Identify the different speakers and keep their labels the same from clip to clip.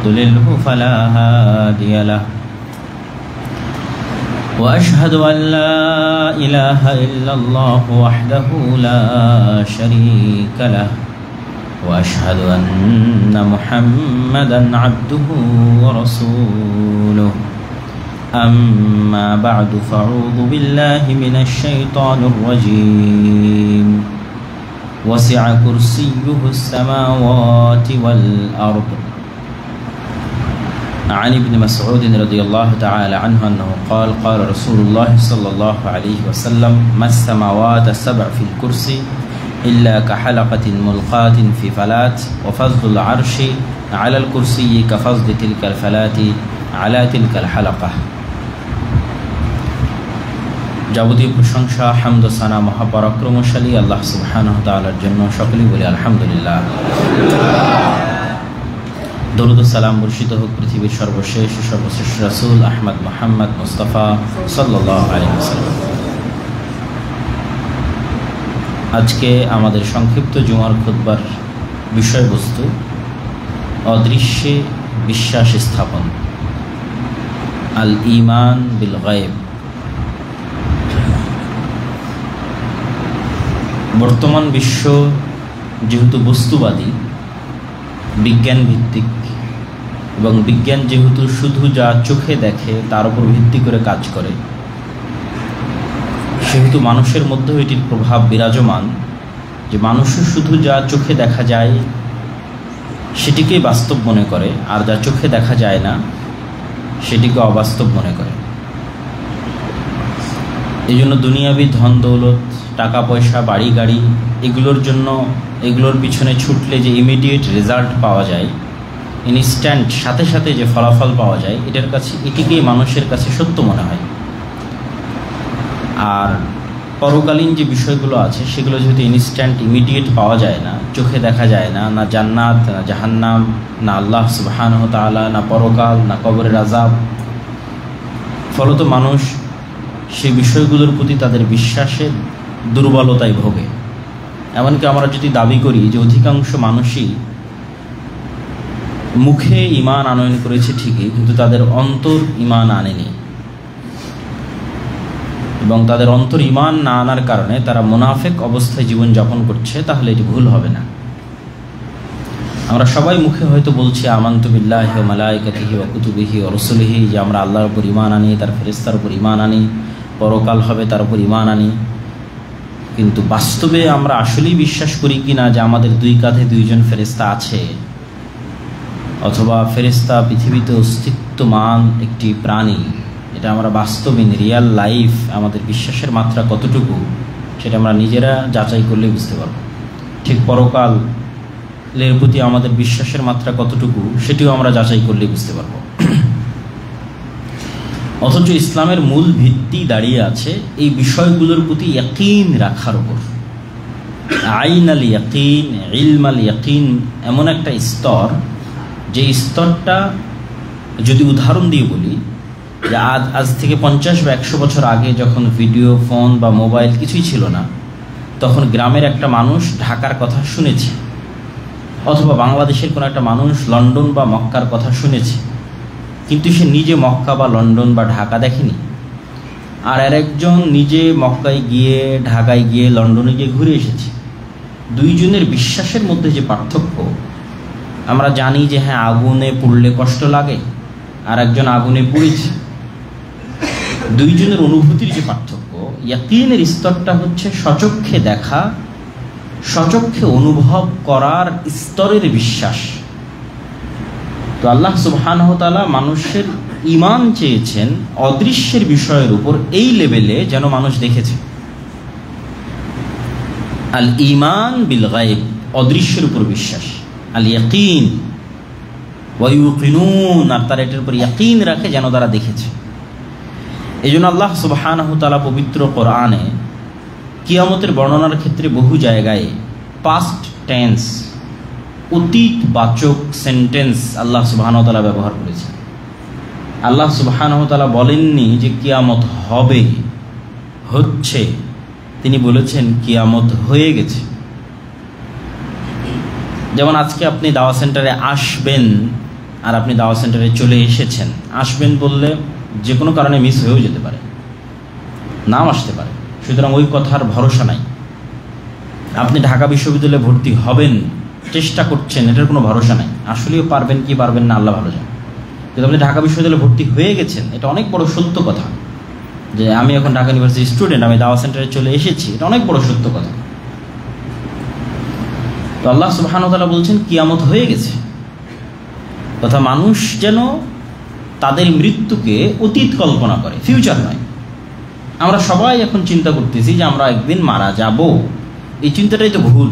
Speaker 1: يضلله فلا هادي له وأشهد أن لا إله إلا الله وحده لا شريك له وأشهد أن محمدا عبده ورسوله أما بعد فأعوذ بالله من الشيطان الرجيم وسع كرسيه السماوات والأرض عن ابن مسعود رضي الله تعالى عنه أنه قال قال رسول الله صلى الله عليه وسلم ما السماوات السبع في الكرسي إلا كحلقة ملقاة في فلاة وفضل العرش على الكرسي كفضل تلك الفلاة على تلك الحلقة যাবতীয় প্রশংসা হামদ ও সানা মহাপরাক্রমশালী আল্লাহ সুবহানাহু ওয়া তাআলার জন্য, সকলেই বলি আলহামদুলিল্লাহ। দরুদ ও সালাম বর্ষিত হোক পৃথিবীর সর্বশেষ সর্বশ্রেষ্ঠ রাসূল আহমদ মুহাম্মদ মুস্তাফা সাল্লাল্লাহু আলাইহি ওয়াসাল্লাম। আজকে আমাদের সংক্ষিপ্ত জুমার খুতবার বিষয়বস্তু অদৃশ্যে বিশ্বাস স্থাপন, আল ঈমান বিল গায়ব। বর্তমান বিশ্ব যেহেতু বস্তুবাদী, বিজ্ঞান ভিত্তিক, এবং বিজ্ঞান যেহেতু শুধু যা চোখে দেখে তার উপর ভিত্তি করে কাজ করে, সেহেতু মানুষের মধ্যেও এটির প্রভাব বিরাজমান যে মানুষও শুধু যা চোখে দেখা যায় সেটিকেই বাস্তব মনে করে, আর যা চোখে দেখা যায় না সেটিকে অবাস্তব মনে করে। এই জন্য দুনিয়াবি ধন দৌলত, টাকা পয়সা, বাড়ি গাড়ি, এগুলোর পিছনে ছুটলে যে ইমিডিয়েট রেজাল্ট পাওয়া যায়, ইনস্ট্যান্ট সাথে সাথে যে ফলাফল পাওয়া যায়, এটিকেই মানুষের কাছে সত্য মনে হয়। আর পরকালীন যে বিষয়গুলো আছে সেগুলো যেহেতু ইনস্ট্যান্ট ইমিডিয়েট পাওয়া যায় না, চোখে দেখা যায় না, না জান্নাত না জাহান্নাম, না আল্লাহ সুবহানাহু ওয়া তাআলা, না পরকাল, না কবরের আযাব, ফলত মানুষ সেই বিষয়গুলোর প্রতি তাদের বিশ্বাসের দুর্বলতায় ভোগে। এমনকি আমরা যদি দাবি করি যে অধিকাংশ মানুষই মুখে ঈমান আনয়ন করেছে ঠিকই, কিন্তু তাদের অন্তর ঈমান আনেনি, এবং তাদের অন্তর ঈমান না আনার কারণে তারা মুনাফিক অবস্থায় জীবনযাপন করছে, তাহলে এটি ভুল হবে না। আমরা সবাই মুখে হয়তো বলছি আমানতু বিল্লাহি ওয়া মালাইকাতিহি ওয়া কুতুবিহি ওয়া রাসূলিহি, যে আমরা আল্লাহর উপর ঈমান আনি, তার ফেরেশতার উপর ঈমান আনি, পরকাল হবে তার উপর ঈমান আনি, কিন্তু বাস্তবে আমরা আসলেই বিশ্বাস করি কিনা যে আমাদের দুই কাঁধে দুইজন ফেরেশতা আছে, অথবা ফেরেশতা পৃথিবীতে অস্তিত্বমান একটি প্রাণী, এটা আমরা বাস্তবে রিয়াল লাইফ আমাদের বিশ্বাসের মাত্রা কতটুকু সেটা আমরা নিজেরা যাচাই করলেই বুঝতে পারব। ঠিক পরকালের প্রতি আমাদের বিশ্বাসের মাত্রা কতটুকু সেটিও আমরা যাচাই করলেই বুঝতে পারব। অথচ ইসলামের মূল ভিত্তি দাঁড়িয়ে আছে এই বিষয়গুলোর প্রতি ইয়াকিন রাখার উপর। আইন আল ইয়াকিন, ইলম আল ইয়াকিন এমন একটা স্তর, যে স্তরটা যদি উদাহরণ দিয়ে বলি, যে আজ থেকে 50 বা 100 বছর আগে যখন ভিডিও, ফোন বা মোবাইল কিছুই ছিল না, তখন গ্রামের একটা মানুষ ঢাকার কথা শুনেছে, অথবা বাংলাদেশের কোনো একটা মানুষ লন্ডন বা মক্কার কথা শুনেছে, কিন্তু সে নিজে মক্কা বা লন্ডন বা ঢাকা দেখেনি। আর আরেকজন নিজে মক্কায় গিয়ে, ঢাকায় গিয়ে, লন্ডনে গিয়ে ঘুরে এসেছে। দুইজনের বিশ্বাসের মধ্যে যে পার্থক্য, আমরা জানি যে হ্যাঁ আগুনে পুড়লে কষ্ট লাগে, আর একজন আগুনে পুড়েছে, দুইজনের অনুভূতির যে পার্থক্য, ইয়াকিনের স্তরটা হচ্ছে সচক্ষে দেখা, সচক্ষে অনুভব করার স্তরের বিশ্বাস। তো আল্লাহ সুবহানাহু ওয়া তাআলা মানুষের ঈমান চেয়েছেন অদৃশ্যের বিষয়ের উপর এই লেভেলে যেন মানুষ দেখেছে। আল ঈমান বিল গায়ব, অদৃশ্যের উপর বিশ্বাস, আল ইয়াকিন ওয়া ইউকিনুন, আর তারা এটার উপর ইয়াকিন রাখে যেন তারা দেখেছে। এই জন্য আল্লাহ সুবহানাহু ওয়া তাআলা পবিত্র কোরআনে কিয়ামতের বর্ণনার ক্ষেত্রে বহু জায়গায় পাস্ট টেন্স, অতীতবাচক সেন্টেন্স আল্লাহ সুবহানাহু ওয়া তাআলা ব্যবহার করেছেন। আল্লাহ সুবহানাহু ওয়া তাআলা বলেননি যে কিয়ামত হবে, হচ্ছে, তিনি বলেছেন কিয়ামত হয়ে গেছে। যেমন আজকে আপনি দাওয়া সেন্টারে আসবেন, আর আপনি দাওয়া সেন্টারে চলে এসেছেন, আসবেন বললে যে কোনো কারণে মিস হয়েও যেতে পারে, নাও আসতে পারে, সুতরাং ওই কথার ভরসা নাই। আপনি ঢাকা বিশ্ববিদ্যালয়ে ভর্তি হবেন, চেষ্টা করছেন, এটার কোনো ভরসা নাই, আসলেও পারবেন কি পারবেন না আল্লাহ ভালো জানেন। কিন্তু আপনি ঢাকা বিশ্ববিদ্যালয়ে ভর্তি হয়ে গেছেন, এটা অনেক বড় সত্য কথা যে আমি এখন ঢাকা ইউনিভার্সিটির স্টুডেন্ট, আমি দাওয়া সেন্টারে চলে এসেছি, এটা অনেক বড় সত্য কথা। তো আল্লাহ সুবহানাহু ওয়া তাআলা বলছেন কিয়ামত হয়ে গেছে, তথা মানুষ যেন তাদের মৃত্যুকে অতীত কল্পনা করে, ফিউচার নয়। আমরা সবাই এখন চিন্তা করতেছি যে আমরা একদিন মারা যাব, এই চিন্তাটাই তো ভুল।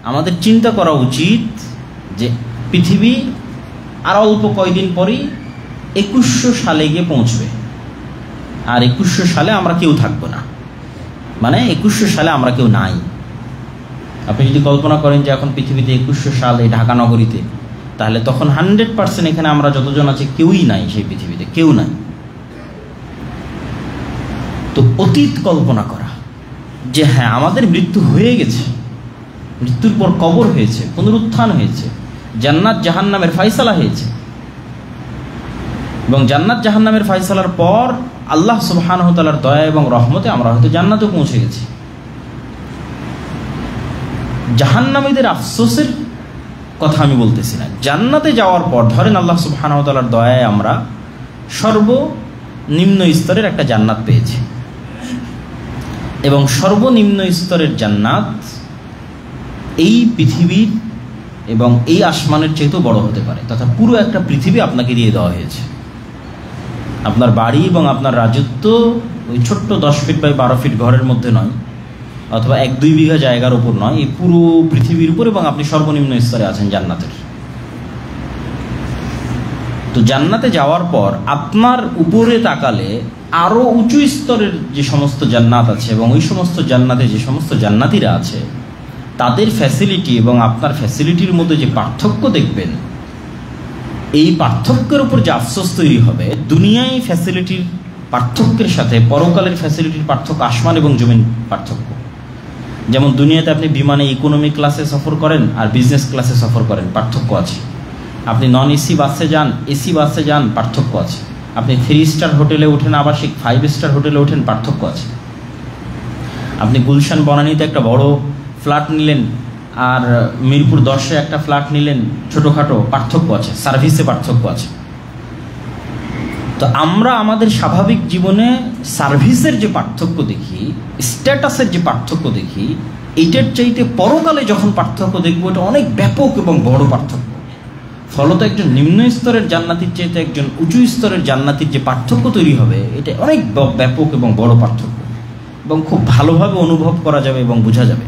Speaker 1: আমাদের চিন্তা করা উচিত যে পৃথিবী আর অল্প কয়দিন পরই 2100 সালে গিয়ে পৌঁছবে, আর 2100 সালে আমরা কেউ থাকবো না, মানে 2100 সালে আমরা কেউ নাই। আপনি যদি কল্পনা করেন যে এখন পৃথিবীতে 2100 সাল এই ঢাকা নগরীতে, তাহলে তখন 100% এখানে আমরা যতজন আছি কেউই নাই, সেই পৃথিবীতে কেউ নাই। তো অতীত কল্পনা করা যে হ্যাঁ আমাদের মৃত্যু হয়ে গেছে, মৃত্যুর পর কবর হয়েছে, পুনরুত্থান হয়েছে, জান্নাত জাহান্নামের ফয়সালা হয়েছে, এবং জান্নাত জাহান্নামের ফয়সালার পর আল্লাহ সুবহানাহু ওয়া তাআলার দয়া এবং রহমতে আমরা হয়তো জান্নাতে পৌঁছে গেছি। জাহান্নামীদের আফসোসের কথা আমি বলতেছি না, জান্নাতে যাওয়ার পর ধরেন আল্লাহ সুবহানাহু ওয়া তাআলার দয়ায় আমরা সর্বনিম্ন স্তরের একটা জান্নাত পেয়েছি, এবং সর্বনিম্ন স্তরের জান্নাত এই পৃথিবীর এবং এই আসমানের চেয়েও বড় হতে পারে, তথা পুরো একটা পৃথিবী আপনাকে দিয়ে দেওয়া হয়েছে। আপনার বাড়ি এবং আপনার রাজত্ব ওই ছোট্ট 10 ফিট বাই 12 ফিট ঘরের মধ্যে নয়, অথবা 1-2 বিঘা জায়গার উপর নয়, এই পুরো পৃথিবীর উপর, এবং আপনি সর্বনিম্ন স্তরে আছেন জান্নাতের। তো জান্নাতে যাওয়ার পর আপনার উপরে তাকালে আরো উঁচু স্তরের যে সমস্ত জান্নাত আছে এবং ওই সমস্ত জান্নাতে যে সমস্ত জান্নাতীরা আছে তাদের ফ্যাসিলিটি এবং আপনার ফ্যাসিলিটির মধ্যে যে পার্থক্য দেখবেন, এই পার্থক্যের উপর যে আফসোস তৈরি হবে। দুনিয়ায় ফ্যাসিলিটির পার্থক্যের সাথে পরকালের ফ্যাসিলিটির পার্থক্য আসমান এবং জমিন পার্থক্য। যেমন দুনিয়াতে আপনি বিমানে ইকোনমি ক্লাসে সফর করেন আর বিজনেস ক্লাসে সফর করেন, পার্থক্য আছে। আপনি নন এসি বাসে যান, এসি বাসে যান, পার্থক্য আছে। আপনি 3 স্টার হোটেলে ওঠেন, আবাসিক 5 স্টার হোটেলে ওঠেন, পার্থক্য আছে। আপনি গুলশান বনানীতে একটা বড় ফ্ল্যাট নিলেন আর মিরপুর 10-এ একটা ফ্ল্যাট নিলেন, ছোটোখাটো, পার্থক্য আছে, সার্ভিসে পার্থক্য আছে। তো আমরা আমাদের স্বাভাবিক জীবনে সার্ভিসের যে পার্থক্য দেখি, স্ট্যাটাসের যে পার্থক্য দেখি, এইটার চাইতে পরকালে যখন পার্থক্য দেখবো এটা অনেক ব্যাপক এবং বড় পার্থক্য। ফলত একজন নিম্ন স্তরের জান্নাতির চাইতে একজন উঁচু স্তরের জান্নাতির যে পার্থক্য তৈরি হবে, এটা অনেক ব্যাপক এবং বড় পার্থক্য, এবং খুব ভালোভাবে অনুভব করা যাবে এবং বোঝা যাবে।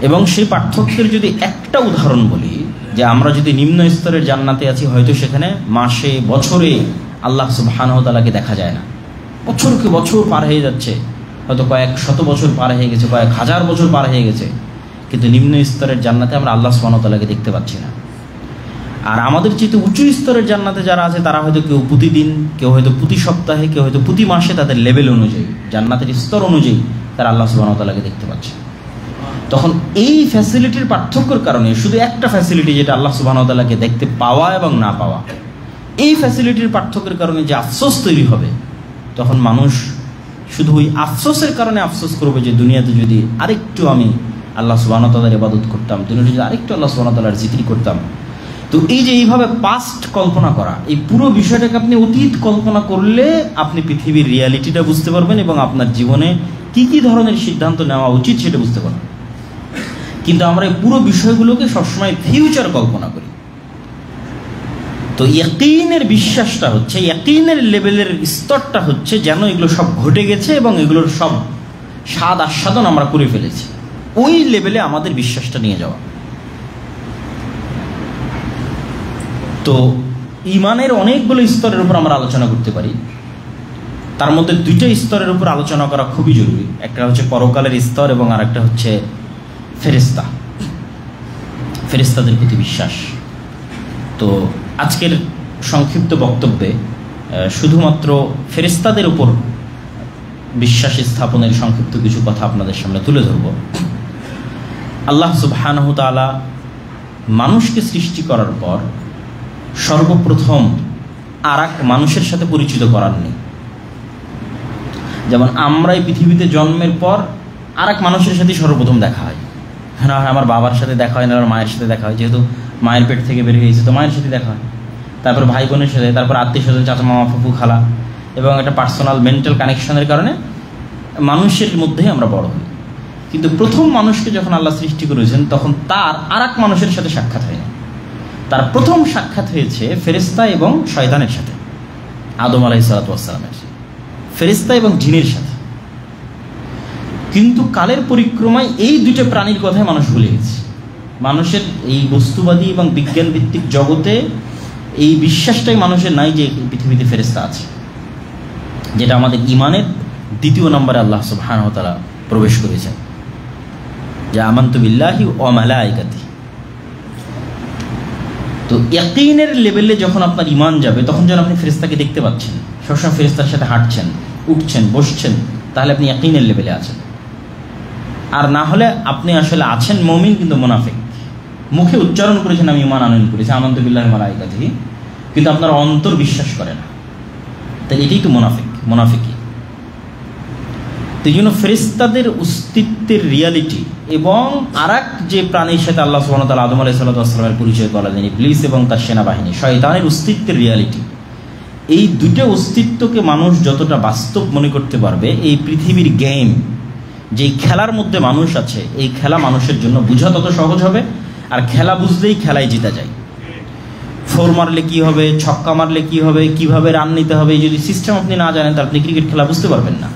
Speaker 1: এবং সেই পার্থক্যের যদি একটা উদাহরণ বলি, যে আমরা যদি নিম্ন স্তরের জান্নাতে আছি, হয়তো সেখানে মাসে বছরে আল্লাহ সুবহানাহু ওয়া তাআলাকে দেখা যায় না, বছরকে বছর পার হয়ে যাচ্ছে, হয়তো কয়েক শত বছর পার হয়ে গেছে, কয়েক হাজার বছর পার হয়ে গেছে, কিন্তু নিম্ন স্তরের জান্নাতে আমরা আল্লাহ সুবহানাহু ওয়া তাআলাকে দেখতে পাচ্ছি না। আর আমাদের চেয়ে উঁচু স্তরের জান্নাতে যারা আছে তারা হয়তো কেউ প্রতিদিন, কেউ হয়তো প্রতি সপ্তাহে, কেউ হয়তো প্রতি মাসে, তাদের লেভেল অনুযায়ী, জান্নাতের স্তর অনুযায়ী তারা আল্লাহ সুবহানাহু ওয়া তাআলাকে দেখতে পাচ্ছে। তখন এই ফ্যাসিলিটির পার্থক্যের কারণে, শুধু একটা ফ্যাসিলিটি যেটা আল্লাহ সুবহানাহু ওয়া তাআলাকে দেখতে পাওয়া এবং না পাওয়া, এই ফ্যাসিলিটির পার্থক্যের কারণে যে আফসোস তৈরি হবে, তখন মানুষ শুধু ওই আফসোসের কারণে আফসোস করবে যে দুনিয়াতে যদি আরেকটু আমি আল্লাহ সুবহানাহু ওয়া তাআলার ইবাদত করতাম, দুনিয়াতে যদি আরেকটু আল্লাহ সুবহানাহু ওয়া তাআলার জিকির করতাম। তো এই যে এইভাবে পাস্ট কল্পনা করা, এই পুরো বিষয়টাকে আপনি অতীত কল্পনা করলে আপনি পৃথিবীর রিয়ালিটিটা বুঝতে পারবেন এবং আপনার জীবনে কি কি ধরনের সিদ্ধান্ত নেওয়া উচিত সেটা বুঝতে পারবেন। কিন্তু আমরা এই পুরো বিষয়গুলোকে সবসময় ফিউচার কল্পনা করি। তো ইয়াকিনের বিশ্বাসটা হচ্ছে, ইয়াকিনের লেভেলের স্তরটা হচ্ছে যেন এগুলো সব ঘটে গেছে এবং এগুলোর সব স্বাদ আস্বাদন আমরা করে ফেলেছি, ওই লেভেলে আমাদের বিশ্বাসটা নিয়ে যাওয়া। তো ইমানের অনেকগুলো স্তরের উপর আমরা আলোচনা করতে পারি, তার মধ্যে 2টা স্তরের উপর আলোচনা করা খুবই জরুরি। একটা হচ্ছে পরকালের স্তর এবং আরেকটা হচ্ছে ফেরেশতা, ফেরেশতাদের প্রতি বিশ্বাস। তো আজকের সংক্ষিপ্ত বক্তব্যে শুধুমাত্র ফেরেশতাদের উপর বিশ্বাস স্থাপনের সংক্ষিপ্ত কিছু কথা আপনাদের সামনে তুলে ধরব। আল্লাহ সুবহানাহু ওয়া তাআলা মানুষকে সৃষ্টি করার পর সর্বপ্রথম আর এক মানুষের সাথে পরিচিত করার নেই। যেমন আমরা এই পৃথিবীতে জন্মের পর আর এক মানুষের সাথে সর্বপ্রথম দেখা হয়। না হয় আমার বাবার সাথে দেখা হয়, না আমার মায়ের সাথে দেখা হয়, যেহেতু মায়ের পেট থেকে বের হয়েছে তো মায়ের সাথে দেখা হয়, তারপর ভাই বোনের সাথে, তারপর আত্মীয় স্বজন, চাচা মামা ফুফু খালা, এবং একটা পার্সোনাল মেন্টাল কানেকশনের কারণে মানুষের মধ্যেই আমরা বড় হই। কিন্তু প্রথম মানুষকে যখন আল্লাহ সৃষ্টি করেছেন তখন তার আর এক মানুষের সাথে সাক্ষাৎ হয়নি। তার প্রথম সাক্ষাৎ হয়েছে ফেরেশতা এবং শয়তানের সাথে, আদম আলাইহিস সালামের, ফেরেশতা এবং জিনের সাথে। কিন্তু কালের পরিক্রমায় এই দুটো প্রাণীর কথাই মানুষ ভুলে গেছে। মানুষের এই বস্তুবাদী এবং বিজ্ঞান ভিত্তিক জগতে এই বিশ্বাসটাই মানুষের নাই যে পৃথিবীতে ফেরেশতা আছে, যেটা আমাদের ইমানের দ্বিতীয় নম্বরে আল্লাহ সুবহানাহু ওয়া তাআলা প্রবেশ করেছেন, যে আমানতু বিল্লাহি ওয়া মালাইকাতি। তো ইয়াকিনের লেভেলে যখন আপনার ইমান যাবে তখন যখন আপনি ফেরেশতাকে দেখতে পাচ্ছেন, সবসময় ফেরেশতার সাথে হাঁটছেন, উঠছেন, বসছেন, তাহলে আপনি ইয়াকিনের লেভেলে আছেন। আর না হলে আপনি আসলে আছেন মুমিন কিন্তু মুনাফিক, মুখে উচ্চারণ করেছেন আমি ঈমান আনয়ন করেছি আমানতু বিল্লাহি ওয়া মালাইকাতিহি, কিন্তু আপনার অন্তর বিশ্বাস করে না, তাহলে এটাই তো মুনাফিকি। এই জন্য ফেরেশতাদের অস্তিত্বের রিয়ালিটি এবং আর এক যে প্রাণীর সাথে আল্লাহ সুবহানাহু ওয়া তাআলা আদম আলাইহিস সালামের পরিচয় করালেন, ইবলিস এবং তার সেনাবাহিনী, শয়তানের অস্তিত্বের রিয়ালিটি, এই দুটো অস্তিত্বকে মানুষ যতটা বাস্তব মনে করতে পারবে, এই পৃথিবীর গেম, যেই খেলার মধ্যে মানুষ আছে, এই খেলা মানুষের জন্য বোঝা তত সহজ হবে। আর খেলা বুঝলেই খেলায় জিতা যায়। 4 মারলে কি হবে, ছক্কা মারলে কি হবে, কিভাবে রান নিতে হবে, এই যদি সিস্টেম আপনি না জানেন তাহলে আপনি ক্রিকেট খেলা বুঝতে পারবেন না।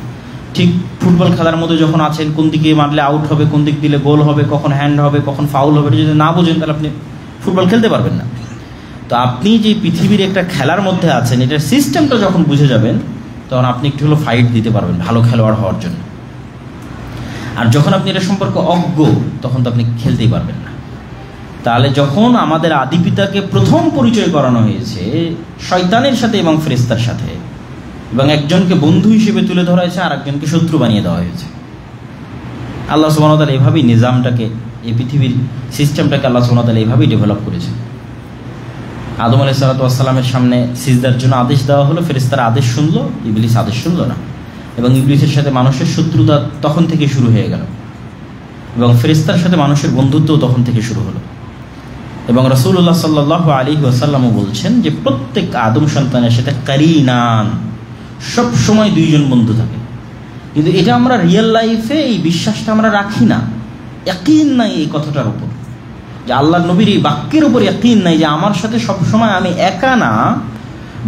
Speaker 1: ঠিক ফুটবল খেলার মধ্যে যখন আছেন, কোন দিকে মারলে আউট হবে, কোন দিক দিলে গোল হবে, কখন হ্যান্ড হবে, কখন ফাউল হবে, যদি না বোঝেন তাহলে আপনি ফুটবল খেলতে পারবেন না। তো আপনি যে পৃথিবীর একটা খেলার মধ্যে আছেন, এটার সিস্টেমটা যখন বুঝে যাবেন তখন আপনি একটু হলো ফাইট দিতে পারবেন ভালো খেলোয়াড় হওয়ার জন্য। আর যখন আপনি এটা সম্পর্কে অজ্ঞ তখন তো আপনি খেলতেই পারবেন না। তাহলে যখন আমাদের আদি পিতাকে প্রথম পরিচয় করানো হয়েছে শয়তানের সাথে এবং ফেরেশতার সাথে, এবং একজনকে বন্ধু হিসেবে তুলে ধরা হয়েছে আর একজনকে শত্রু বানিয়ে দেওয়া হয়েছে। আল্লাহ সুবহানাহু ওয়া তাআলা এভাবেই নিজামটাকে, এই পৃথিবীর সিস্টেমটাকে আল্লাহ সুবহানাহু ওয়া তাআলা এভাবেই ডেভেলপ করেছে। আদম আলাইহিস সালামের সামনে সিজদার জন্য আদেশ দেওয়া হলো, ফেরেশতারা আদেশ শুনলো, ইবলিস আদেশ শুনলো না, এবং ইবলিসের সাথে মানুষের শত্রুতা তখন থেকে শুরু হয়ে গেল, এবং ফেরেশতার সাথে মানুষের বন্ধুত্বও তখন থেকে শুরু হলো। এবং রাসূলুল্লাহ সাল্লাল্লাহু আলাইহি ওয়াসাল্লামও বলছেন যে প্রত্যেক আদম সন্তানের সাথে কারিনান, সব সময় দুইজন বন্ধু থাকে। কিন্তু এটা আমরা রিয়েল লাইফে এই বিশ্বাসটা আমরা রাখি না, ইয়াকিন নাই এই কথাটার উপর, যে আল্লাহর নবীর এই বাক্যের উপর ইয়াকিন নাই যে আমার সাথে সবসময় আমি একা না,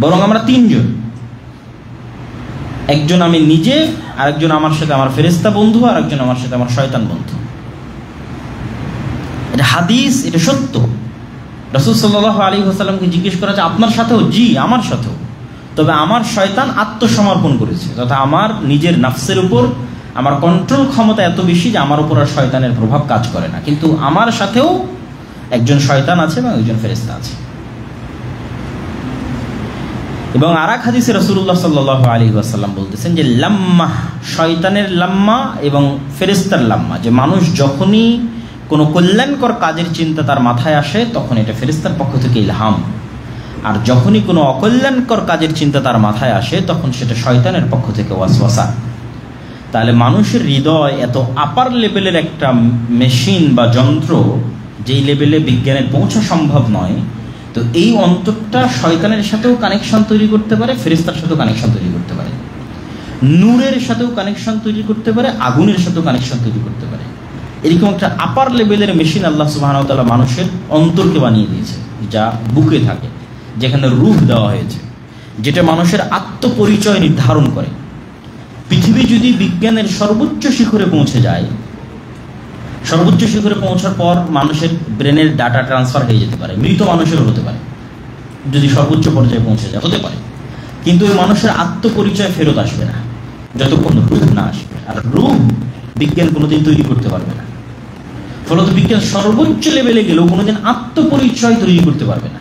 Speaker 1: বরং আমরা তিনজন, একজন আমি নিজে, আরেকজন আমার সাথে আমার ফেরেশতা বন্ধু, আর একজন আমার সাথে আমার শয়তান বন্ধু। এটা হাদিস, এটা সত্য। রাসূল সাল্লাল্লাহু আলাইহি ওয়াসাল্লামকে জিজ্ঞেস করা যে আপনার সাথেও? জি, আমার সাথেও, তবে আমার শয়তান আত্মসমর্পণ করেছে, তথা আমার নিজের নাফসের উপর আমার কন্ট্রোল ক্ষমতা এত বেশি যে আমার উপর আর শয়তানের প্রভাব কাজ করে না, কিন্তু আমার সাথেও একজন শয়তান আছে এবং একজন ফেরেশতা আছে। এবং আর এক হাদিসে রাসূলুল্লাহ সাল্লাল্লাহু আলাইহি ওয়াসাল্লাম বলতেছেন যে লাম্মা, শয়তানের লাম্মা এবং ফেরেশতার লাম্মা, যে মানুষ যখনই কোনো কল্যাণকর কাজের চিন্তা তার মাথায় আসে তখন এটা ফেরেশতার পক্ষ থেকে ইলহাম, আর যখনই কোনো অকল্যাণকর কাজের চিন্তা তার মাথায় আসে তখন সেটা শয়তানের পক্ষ থেকে ওয়াসওয়াসা। তাহলে মানুষের হৃদয় এত আপার লেভেলের একটা মেশিন বা যন্ত্র, যেই লেভেলে বিজ্ঞানের পৌঁছা সম্ভব নয়। তো এই অন্তরটা শয়তানের সাথেও কানেকশন তৈরি করতে পারে, ফেরেশতার সাথেও কানেকশন তৈরি করতে পারে, নূরের সাথেও কানেকশন তৈরি করতে পারে, আগুনের সাথেও কানেকশন তৈরি করতে পারে। এরকম একটা আপার লেভেলের মেশিন আল্লাহ সুবহানাহু ওয়া তাআলা মানুষের অন্তরকে বানিয়ে দিয়েছে, যা বুকে থাকে, যেখানে রূহ দেওয়া হয়েছে, যেটা মানুষের আত্মপরিচয় নির্ধারণ করে। পৃথিবী যদি বিজ্ঞানের সর্বোচ্চ শিখরে পৌঁছে যায়, সর্বোচ্চ শিখরে পৌঁছার পর মানুষের ব্রেনের ডাটা ট্রান্সফার হয়ে যেতে পারে, মৃত মানুষেরও হতে পারে, যদি সর্বোচ্চ পর্যায়ে পৌঁছে যায় হতে পারে, কিন্তু ওই মানুষের আত্মপরিচয় ফেরত আসবে না যতক্ষণ রূহ না আসবে। আর রূহ বিজ্ঞান কোনোদিন তৈরি করতে পারবে না। ফলত বিজ্ঞান সর্বোচ্চ লেভেলে গেলেও কোনোদিন আত্মপরিচয় তৈরি করতে পারবে না।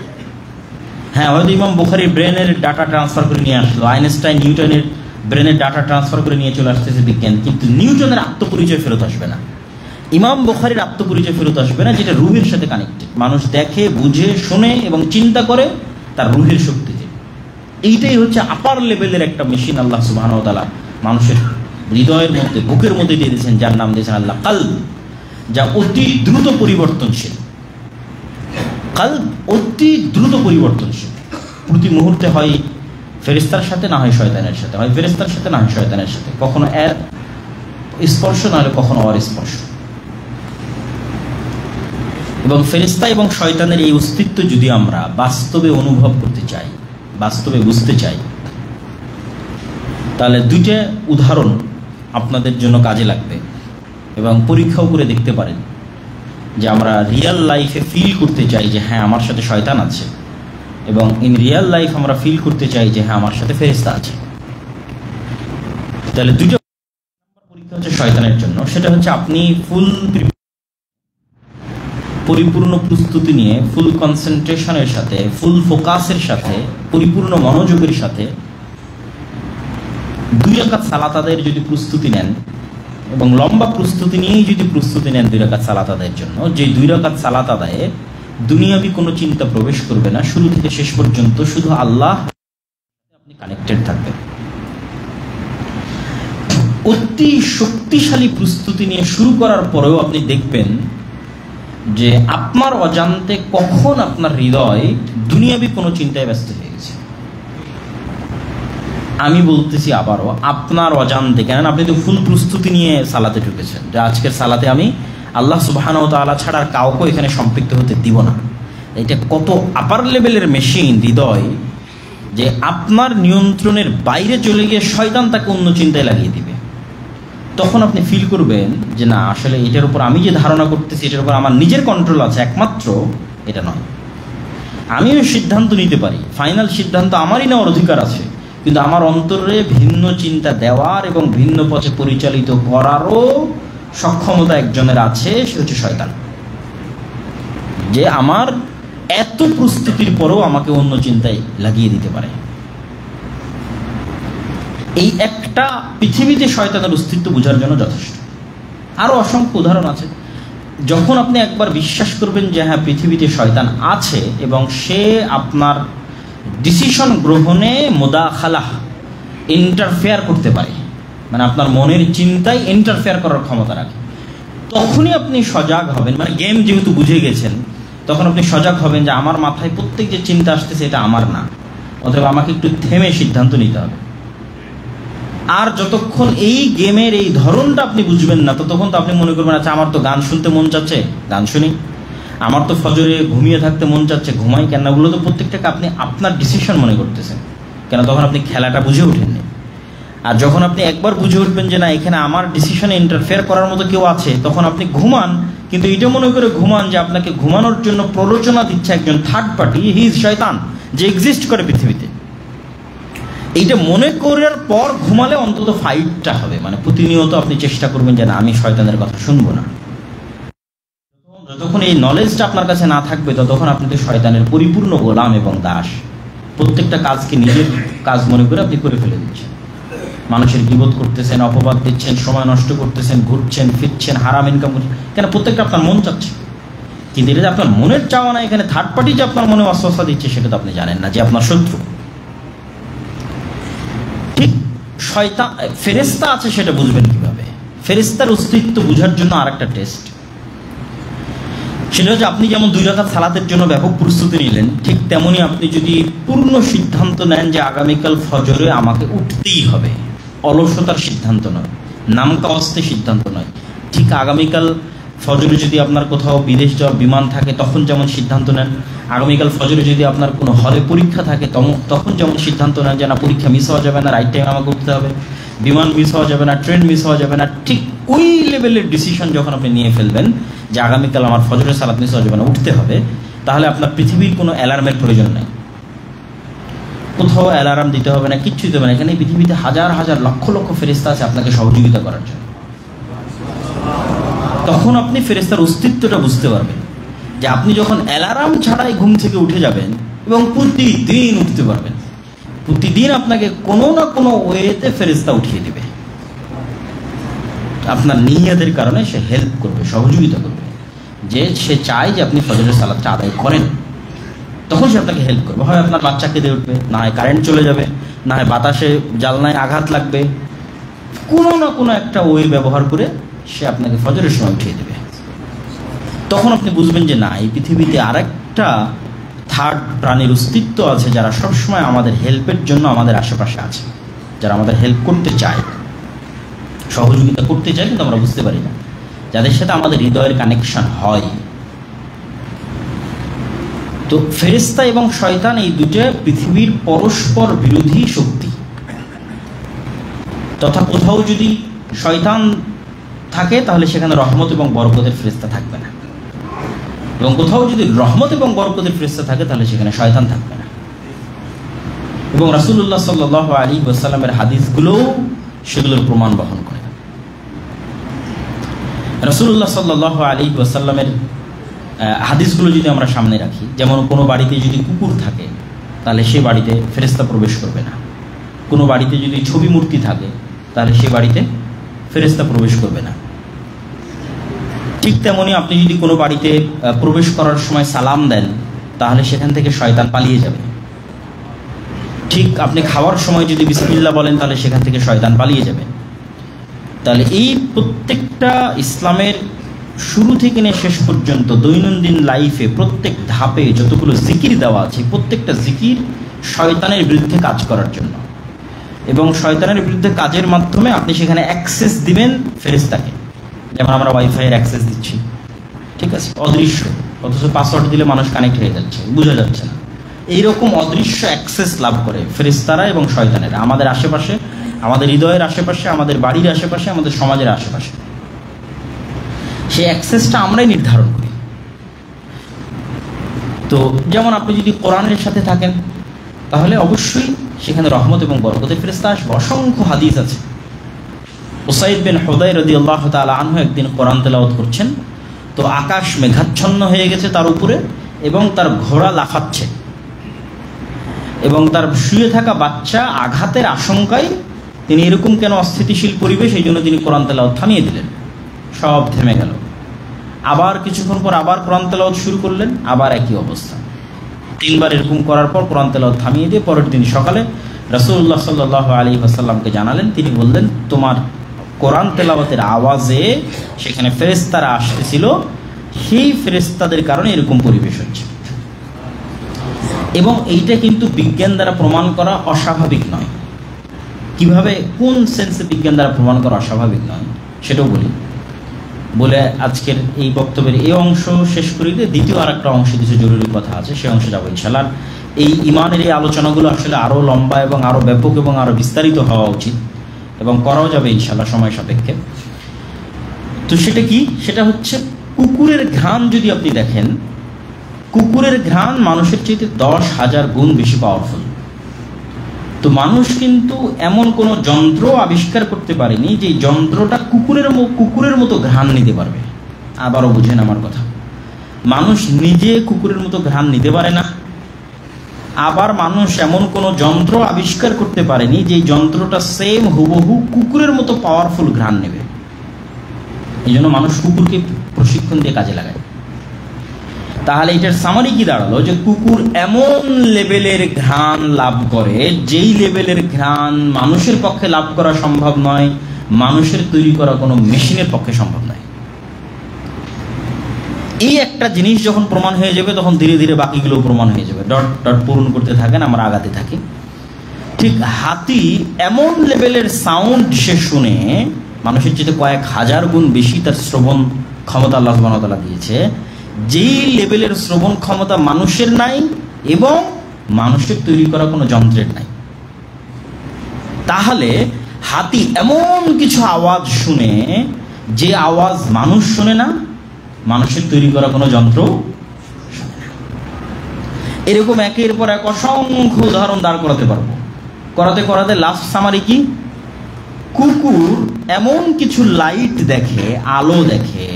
Speaker 1: হ্যাঁ, হয়তো ইমাম বুখারীর ব্রেনের ডাটা ট্রান্সফার করে নিয়ে আসলো, আইনস্টাইন নিউটনের ব্রেনের ডাটা ট্রান্সফার করে নিয়ে চলে আসতেছে বিজ্ঞান, কিন্তু নিউটনের আত্মপরিচয় ফেরত আসবে না, ইমাম বুখারীর আত্মপরিচয় ফেরত আসবে না, যেটা রূহের সাথে কানেক্টেড। মানুষ দেখে, বুঝে, শোনে এবং চিন্তা করে, তার রুহের শক্তিতে। এইটাই হচ্ছে আপার লেভেলের একটা মেশিন আল্লাহ সুবহানাহু ওয়া তাআলা মানুষের হৃদয়ের মধ্যে, বুকের মধ্যে দিয়ে দিয়েছেন, যার নাম দিয়েছেন আল্লাহ কালব, যা অতি দ্রুত পরিবর্তনশীল। কালব অতি দ্রুত পরিবর্তনশীল, প্রতি মুহূর্তে হয় ফেরেশতার সাথে, না হয় শয়তানের সাথে, হয় ফেরেশতার সাথে, না হয় শয়তানের সাথে, কখনো এর স্পর্শ, না হলে কখনো অর স্পর্শ। এবং ফেরেশতা এবং শয়তানের এই অস্তিত্ব যদি আমরা বাস্তবে অনুভব করতে চাই, বাস্তবে বুঝতে চাই, তাহলে দুইটা উদাহরণ আপনাদের জন্য কাজে লাগবে এবং পরীক্ষাও করে দেখতে পারেন যে আমরা রিয়েল লাইফে ফিল করতে চাই যে হ্যাঁ আমার সাথে শয়তান আছে, এবং ইন রিয়েল লাইফ আমরা ফিল করতে চাই যে হ্যাঁ আমার সাথে ফেরেশতা আছে। তাহলে দুইটা পরীক্ষা হচ্ছে শয়তানের জন্য। সেটা হচ্ছে আপনি পরিপূর্ণ প্রস্তুতি নিয়ে, ফুল কনসেন্ট্রেশনের সাথে, ফুল ফোকাসের সাথে, পরিপূর্ণ মনোযোগের সাথে 2 রাকাত সালাত আদায়ের যদি প্রস্তুতি নেন, এবং লম্বা প্রস্তুতি নিয়েই যদি প্রস্তুতি নেন 2 রাকাত সালাত আদায়ের জন্য, যে 2 রাকাত সালাত আদায়ে দুনিয়াবি কোনো চিন্তা প্রবেশ করবে না, শুরু থেকে শেষ পর্যন্ত শুধু আল্লাহ, আপনি কানেক্টেড থাকবেন। অতি শক্তিশালী প্রস্তুতি নিয়ে শুরু করার পরেও আপনি দেখবেন যে আপনার অজান্তে কখন আপনার হৃদয় দুনিয়াবি কোনো চিন্তায় ব্যস্ত হয়ে গেছে। আমি বলতেছি আবারও, আপনার অজান্তে, কেন আপনি তো ফুল প্রস্তুতি নিয়ে সালাতে ঢুকেছেন যে আজকের সালাতে আমি আল্লাহ সুবহানাহু ওয়া তাআলা ছাড়া আর কাউকে এখানে সম্পৃক্ত হতে দিব না। এটা কত আপার লেভেলের মেশিন হৃদয়, যে আপনার নিয়ন্ত্রণের বাইরে চলে গিয়ে শয়তান তাকে অন্য চিন্তায় লাগিয়ে দিবে। তখন আপনি ফিল করবেন যে না, আসলে এটার উপর আমি যে ধারণা করতেছি এটার উপর আমার নিজের কন্ট্রোল আছে, একমাত্র এটা নয়। আমিও সিদ্ধান্ত নিতে পারি, ফাইনাল সিদ্ধান্ত আমারই নেওয়ার অধিকার আছে, কিন্তু আমার অন্তরে ভিন্ন চিন্তা দেওয়ার এবং ভিন্ন পথে পরিচালিত করারও সক্ষমতা একজনের আছে, সে হচ্ছে শয়তান, যে আমার এত প্রস্তুতির পরেও আমাকে অন্য চিন্তায় লাগিয়ে দিতে পারে। এই একটা পৃথিবীতে শয়তানের অস্তিত্ব বোঝার জন্য যথেষ্ট। আরও অসংখ্য উদাহরণ আছে। যখন আপনি একবার বিশ্বাস করবেন যে হ্যাঁ পৃথিবীতে শয়তান আছে এবং সে আপনার ডিসিশন গ্রহণে মুদাখালাহ, ইন্টারফেয়ার করতে পারে, মানে আপনার মনের চিন্তায় ইন্টারফেয়ার করার ক্ষমতা রাখে, তখনই আপনি সজাগ হবেন। মানে গেম যেহেতু বুঝে গেছেন, তখন আপনি সজাগ হবেন যে আমার মাথায় প্রত্যেক যে চিন্তা আসতেছে এটা আমার না, অথবা আমাকে একটু থেমে সিদ্ধান্ত নিতে হবে। আর যতক্ষণ এই গেমের এই ধরনটা আপনি বুঝবেন না, ততক্ষণ তো আপনি মনে করবেন আচ্ছা আমার তো গান শুনতে মন চাচ্ছে, গান শুনি, আমার তো ফজরে ঘুমিয়ে থাকতে মন চাচ্ছে, ঘুমাই কেন। ওগুলো তো প্রত্যেকটাকে আপনি আপনার ডিসিশন মনে করতেছেন, কেন তখন আপনি খেলাটা বুঝে ওঠেননি। আর যখন আপনি একবার বুঝে উঠবেন যে না এখানে আমার ডিসিশনে ইন্টারফেয়ার করার মতো কেউ আছে, তখন আপনি ঘুমান, কিন্তু এটা মনে করে ঘুমান যে আপনাকে ঘুমানোর জন্য প্ররোচনা দিচ্ছে একজন থার্ড পার্টি, হি ইজ শয়তান, যে এক্সিস্ট করে পৃথিবীতে। এইটা মনে করার পর ঘুমালে অন্তত ফাইটটা হবে, মানে প্রতিনিয়ত আপনি চেষ্টা করবেন যে না আমি শয়তানের কথা শুনবো না। যতক্ষণ এই নলেজটা আপনার কাছে না থাকবে, ততক্ষণ আপনি তো শয়তানের পরিপূর্ণ গোলাম এবং দাস। প্রত্যেকটা কাজকে নিজের কাজ মনে করে আপনি করে ফেলে দিচ্ছেন। মানুষের গীবত করতেছেন, অপবাদ দিচ্ছেন, সময় নষ্ট করতেছেন, ঘুরছেন ফিরছেন, হারাম ইনকাম করছেন, কেন প্রত্যেকটা আপনার মন চাচ্ছে। কিন্তু এটা যে আপনার মনের চাওয়া না, এখানে থার্ড পার্টি যে আপনার মনে অস্বস্থা দিচ্ছে সেটা তো আপনি জানেন না, যে আপনার শত্রু। ঠিক শয়তান, ফেরেশতা আছে সেটা বুঝবেন কিভাবে? ফেরেশতার অস্তিত্ব বোঝার জন্য আরেকটা টেস্ট, সেটা হচ্ছে আপনি যেমন 2 রাকাত সালাতের জন্য ব্যাপক প্রস্তুতি নিলেন, ঠিক তেমনি আপনি যদি পূর্ণ সিদ্ধান্ত নেন যে আগামীকাল ফজরে আমাকে উঠতেই হবে, অলসতার সিদ্ধান্ত নয়, নামকাওয়াস্তে সিদ্ধান্ত নয়, ঠিক আগামীকাল ফজরে যদি আপনার কোথাও বিদেশ যাওয়ার বিমান থাকে তখন যেমন সিদ্ধান্ত নেন, আগামীকাল ফজরে যদি আপনার কোনো হলে পরীক্ষা থাকে তখন যেমন সিদ্ধান্ত নেন যে না পরীক্ষা মিস হওয়া যাবে না, রাইট টাইমে আমাকে উঠতে হবে, বিমান মিস হওয়া যাবে না, ট্রেন মিস হওয়া যাবে না, ঠিক ওই লেভেলের ডিসিশন যখন আপনি নিয়ে ফেলবেন যে আগামীকাল আমার ফজরের সালাত মিস হওয়া যাবে না, উঠতে হবে, তাহলে আপনার পৃথিবীর কোনো অ্যালার্মের প্রয়োজন নেই, কোথাও অ্যালার্ম দিতে হবে না, কিচ্ছু দিতে হবে না। এখানে পৃথিবীতে হাজার হাজার লক্ষ লক্ষ ফেরেশতা আছে আপনাকে সহযোগিতা করার জন্য। তখন আপনি ফেরেশতার অস্তিত্বটা বুঝতে পারবেন, যে আপনি যখন অ্যালার্ম ছাড়াই ঘুম থেকে উঠে যাবেন এবং প্রতিদিন উঠতে পারবেন, প্রতিদিন আপনাকে কোনো না কোনো ওয়েতে ফেরেশতা উঠিয়ে দেবে, আপনার নিয়তের কারণে সে হেল্প করবে, সহযোগিতা করবে, যে সে চায় যে আপনি ফজরের সালাতটা আদায় করেন। তখন সে আপনাকে হেল্প করবে। হয় আপনার বাচ্চা কেঁদে উঠবে, না হয় কারেন্ট চলে যাবে, না হয় বাতাসে জানলায় আঘাত লাগবে, কোনো না কোনো একটা ওয়ে ব্যবহার করে সে আপনাকে ফজরের সময় উঠিয়ে দেবে। তখন আপনি বুঝবেন যে না, এই পৃথিবীতে আরেকটা থার্ড প্রাণীর অস্তিত্ব আছে যারা সবসময় আমাদের হেল্পের জন্য আমাদের আশেপাশে আছে, যারা আমাদের হেল্প করতে চায়, সহযোগিতা করতে চায়, কিন্তু আমরা বুঝতে পারি না, যাদের সাথে আমাদের হৃদয়ের কানেকশন হয়। তো ফেরেশতা এবং শয়তান এই দুটো পৃথিবীর পরস্পর বিরোধী শক্তি। তথা কোথাও যদি শয়তান থাকে তাহলে সেখানে রহমত এবং বরকতের ফেরেশতা থাকবে না, এবং কোথাও যদি রহমত এবং বরকতের ফেরেশতা থাকে তাহলে সেখানে শয়তান থাকবে না। এবং রাসূলুল্লাহ সাল্লাল্লাহু আলাইহি ওয়াসাল্লামের হাদিসগুলোও সেগুলোর প্রমাণ বহন করে। রাসূলুল্লাহ সাল্লাল্লাহু আলাইহি ওয়াসাল্লামের হাদিসগুলো যদি আমরা সামনে রাখি, যেমন কোনো বাড়িতে যদি কুকুর থাকে তাহলে সে বাড়িতে ফেরেশতা প্রবেশ করবে না। কোনো বাড়িতে যদি ছবি মূর্তি থাকে তাহলে সে বাড়িতে ফেরেশতা প্রবেশ করবে না। ঠিক তেমনি আপনি যদি কোনো বাড়িতে প্রবেশ করার সময় সালাম দেন তাহলে সেখান থেকে শয়তান পালিয়ে যাবে। ঠিক আপনি খাওয়ার সময় যদি বিসমিল্লাহ বলেন তাহলে সেখান থেকে শয়তান পালিয়ে যাবে। তাহলে এই প্রত্যেকটা ইসলামের শুরু থেকে নিয়ে শেষ পর্যন্ত দৈনন্দিন লাইফে প্রত্যেক ধাপে যতগুলো জিকির দেওয়া আছে, প্রত্যেকটা জিকির শয়তানের বিরুদ্ধে কাজ করার জন্য, এবং শয়তানের বিরুদ্ধে কাজের মাধ্যমে আপনি সেখানে অ্যাক্সেস দিবেন ফেরেশতাকে। যেমন আমরা ওয়াইফাইয়ের অ্যাক্সেস দিচ্ছি, ঠিক আছে, অদৃশ্য, অথচ পাসওয়ার্ড দিলে মানুষ কানেক্ট হয়ে যাচ্ছে, বোঝা যাচ্ছে না। এইরকম অদৃশ্য অ্যাক্সেস লাভ করে ফেরেশতারা এবং শয়তানেরা আমাদের আশেপাশে, আমাদের হৃদয়ের আশেপাশে, আমাদের বাড়ির আশেপাশে, আমাদের সমাজের আশেপাশে। সেই অ্যাক্সেসটা আমরাই নির্ধারণ করি। তো যেমন আপনি যদি কোরআনের সাথে থাকেন তাহলে অবশ্যই সেখানে রহমত এবং বরকতের ফেরেশতা আসবে। অসংখ্য হাদিস আছে। উসাইদ বিন হুদাইর রাদিয়াল্লাহু তাআলা আনহু একদিন কোরআন তেলাওয়াত করছেন, তো আকাশ মেঘাচ্ছন্ন হয়ে গেছে তার উপরে, এবং তার ঘোড়া লাফাচ্ছে, এবং তার শুয়ে থাকা বাচ্চা আঘাতের আশঙ্কায় তিনি এরকম কেন অস্থিতিশীল পরিবেশ, এই জন্য তিনি কোরআন তেলাওয়াত থামিয়ে দিলেন। সব থেমে গেল। আবার কিছুক্ষণ পর আবার কোরআন তেলাওয়াত শুরু করলেন, আবার একই অবস্থা। 3 বার এরকম করার পর কোরআন তেলাওয়াত থামিয়ে দিয়ে পরের দিন সকালে রাসূলুল্লাহ সাল্লাল্লাহু আলাইহি ওয়াসাল্লামকে জানালেন। তিনি বললেন, তোমার কোরআন তেলাওয়াতের আওয়াজে সেখানে ফেরেশতারা আসতেছিল, সেই ফেরেশতাদের কারণে এরকম পরিবেশ হচ্ছে। এবং এইটা কিন্তু বিজ্ঞান দ্বারা প্রমাণ করা অস্বাভাবিক নয়। কিভাবে, কোন সেন্সে বিজ্ঞান দ্বারা প্রমাণ করা অস্বাভাবিক নয় সেটাও বলে আজকের এই বক্তব্যের এই অংশ শেষ করি। দ্বিতীয় আর একটা অংশে কিছু জরুরি কথা আছে, সেই অংশে যাবো ইনশাআল্লাহ। এই ইমানের এই আলোচনাগুলো আসলে আরও লম্বা এবং আরও ব্যাপক এবং আরও বিস্তারিত হওয়া উচিত, এবং করাও যাবে ইনশাআল্লাহ সময় সাপেক্ষে। তো সেটা কি? সেটা হচ্ছে কুকুরের ঘ্রাণ যদি আপনি দেখেন, কুকুরের ঘ্রাণ মানুষের চাইতে 10,000 গুণ বেশি পাওয়ারফুল। তো মানুষ কিন্তু এমন কোনো যন্ত্র আবিষ্কার করতে পারেনি যে যন্ত্রটা কুকুরের মতো ঘ্রাণ নিতে পারবে। আবারও বুঝেন আমার কথা, মানুষ নিজে কুকুরের মতো ঘ্রাণ নিতে পারে না। আবার মানুষ এমন কোনো যন্ত্র আবিষ্কার করতে পারেনি যে যন্ত্রটা সেম হুবহু কুকুরের মতো পাওয়ারফুল ঘ্রাণ নেবে। এই জন্য মানুষ কুকুরকে প্রশিক্ষণ দিয়ে কাজে লাগায়। তাহলে এটার সামারি কি দাঁড়ালো? যে কুকুর এমন লেভেলের ঘ্রাণ লাভ করে, যেই লেভেলের ঘ্রাণ মানুষের পক্ষে লাভ করা সম্ভব নয়, মানুষের তৈরি করা কোনো মেশিনের পক্ষে সম্ভব নয়। এই একটা জিনিস যখন প্রমাণ হয়ে যাবে তখন ধীরে ধীরে বাকিগুলো প্রমাণ হয়ে যাবে। ডট ডট পূরণ করতে থাকেন, আমরা আগাতে থাকি। ঠিক হাতি এমন লেভেলের সাউন্ড সে শুনে, মানুষের চেয়ে কয়েক হাজার গুণ বেশি তার শ্রবণ ক্ষমতা আল্লাহ সুবহানাহু ওয়া তাআলা দিয়েছে, যেই লেভেলের শ্রবণ ক্ষমতা মানুষের নাই এবং মানুষের তৈরি করা কোনো যন্ত্রের নাই। তাহলে হাতি এমন কিছু আওয়াজ শুনে, যে আওয়াজ মানুষ শুনে না, মানুষের তৈরি করা কোনো যন্ত্র শুনে না। এরকম একের পর এক অসংখ্য উদাহরণ দাঁড় করাতে পারবো। করাতে লাস্ট সামারি কি? কুকুর এমন কিছু লাইট দেখে, আলো দেখে,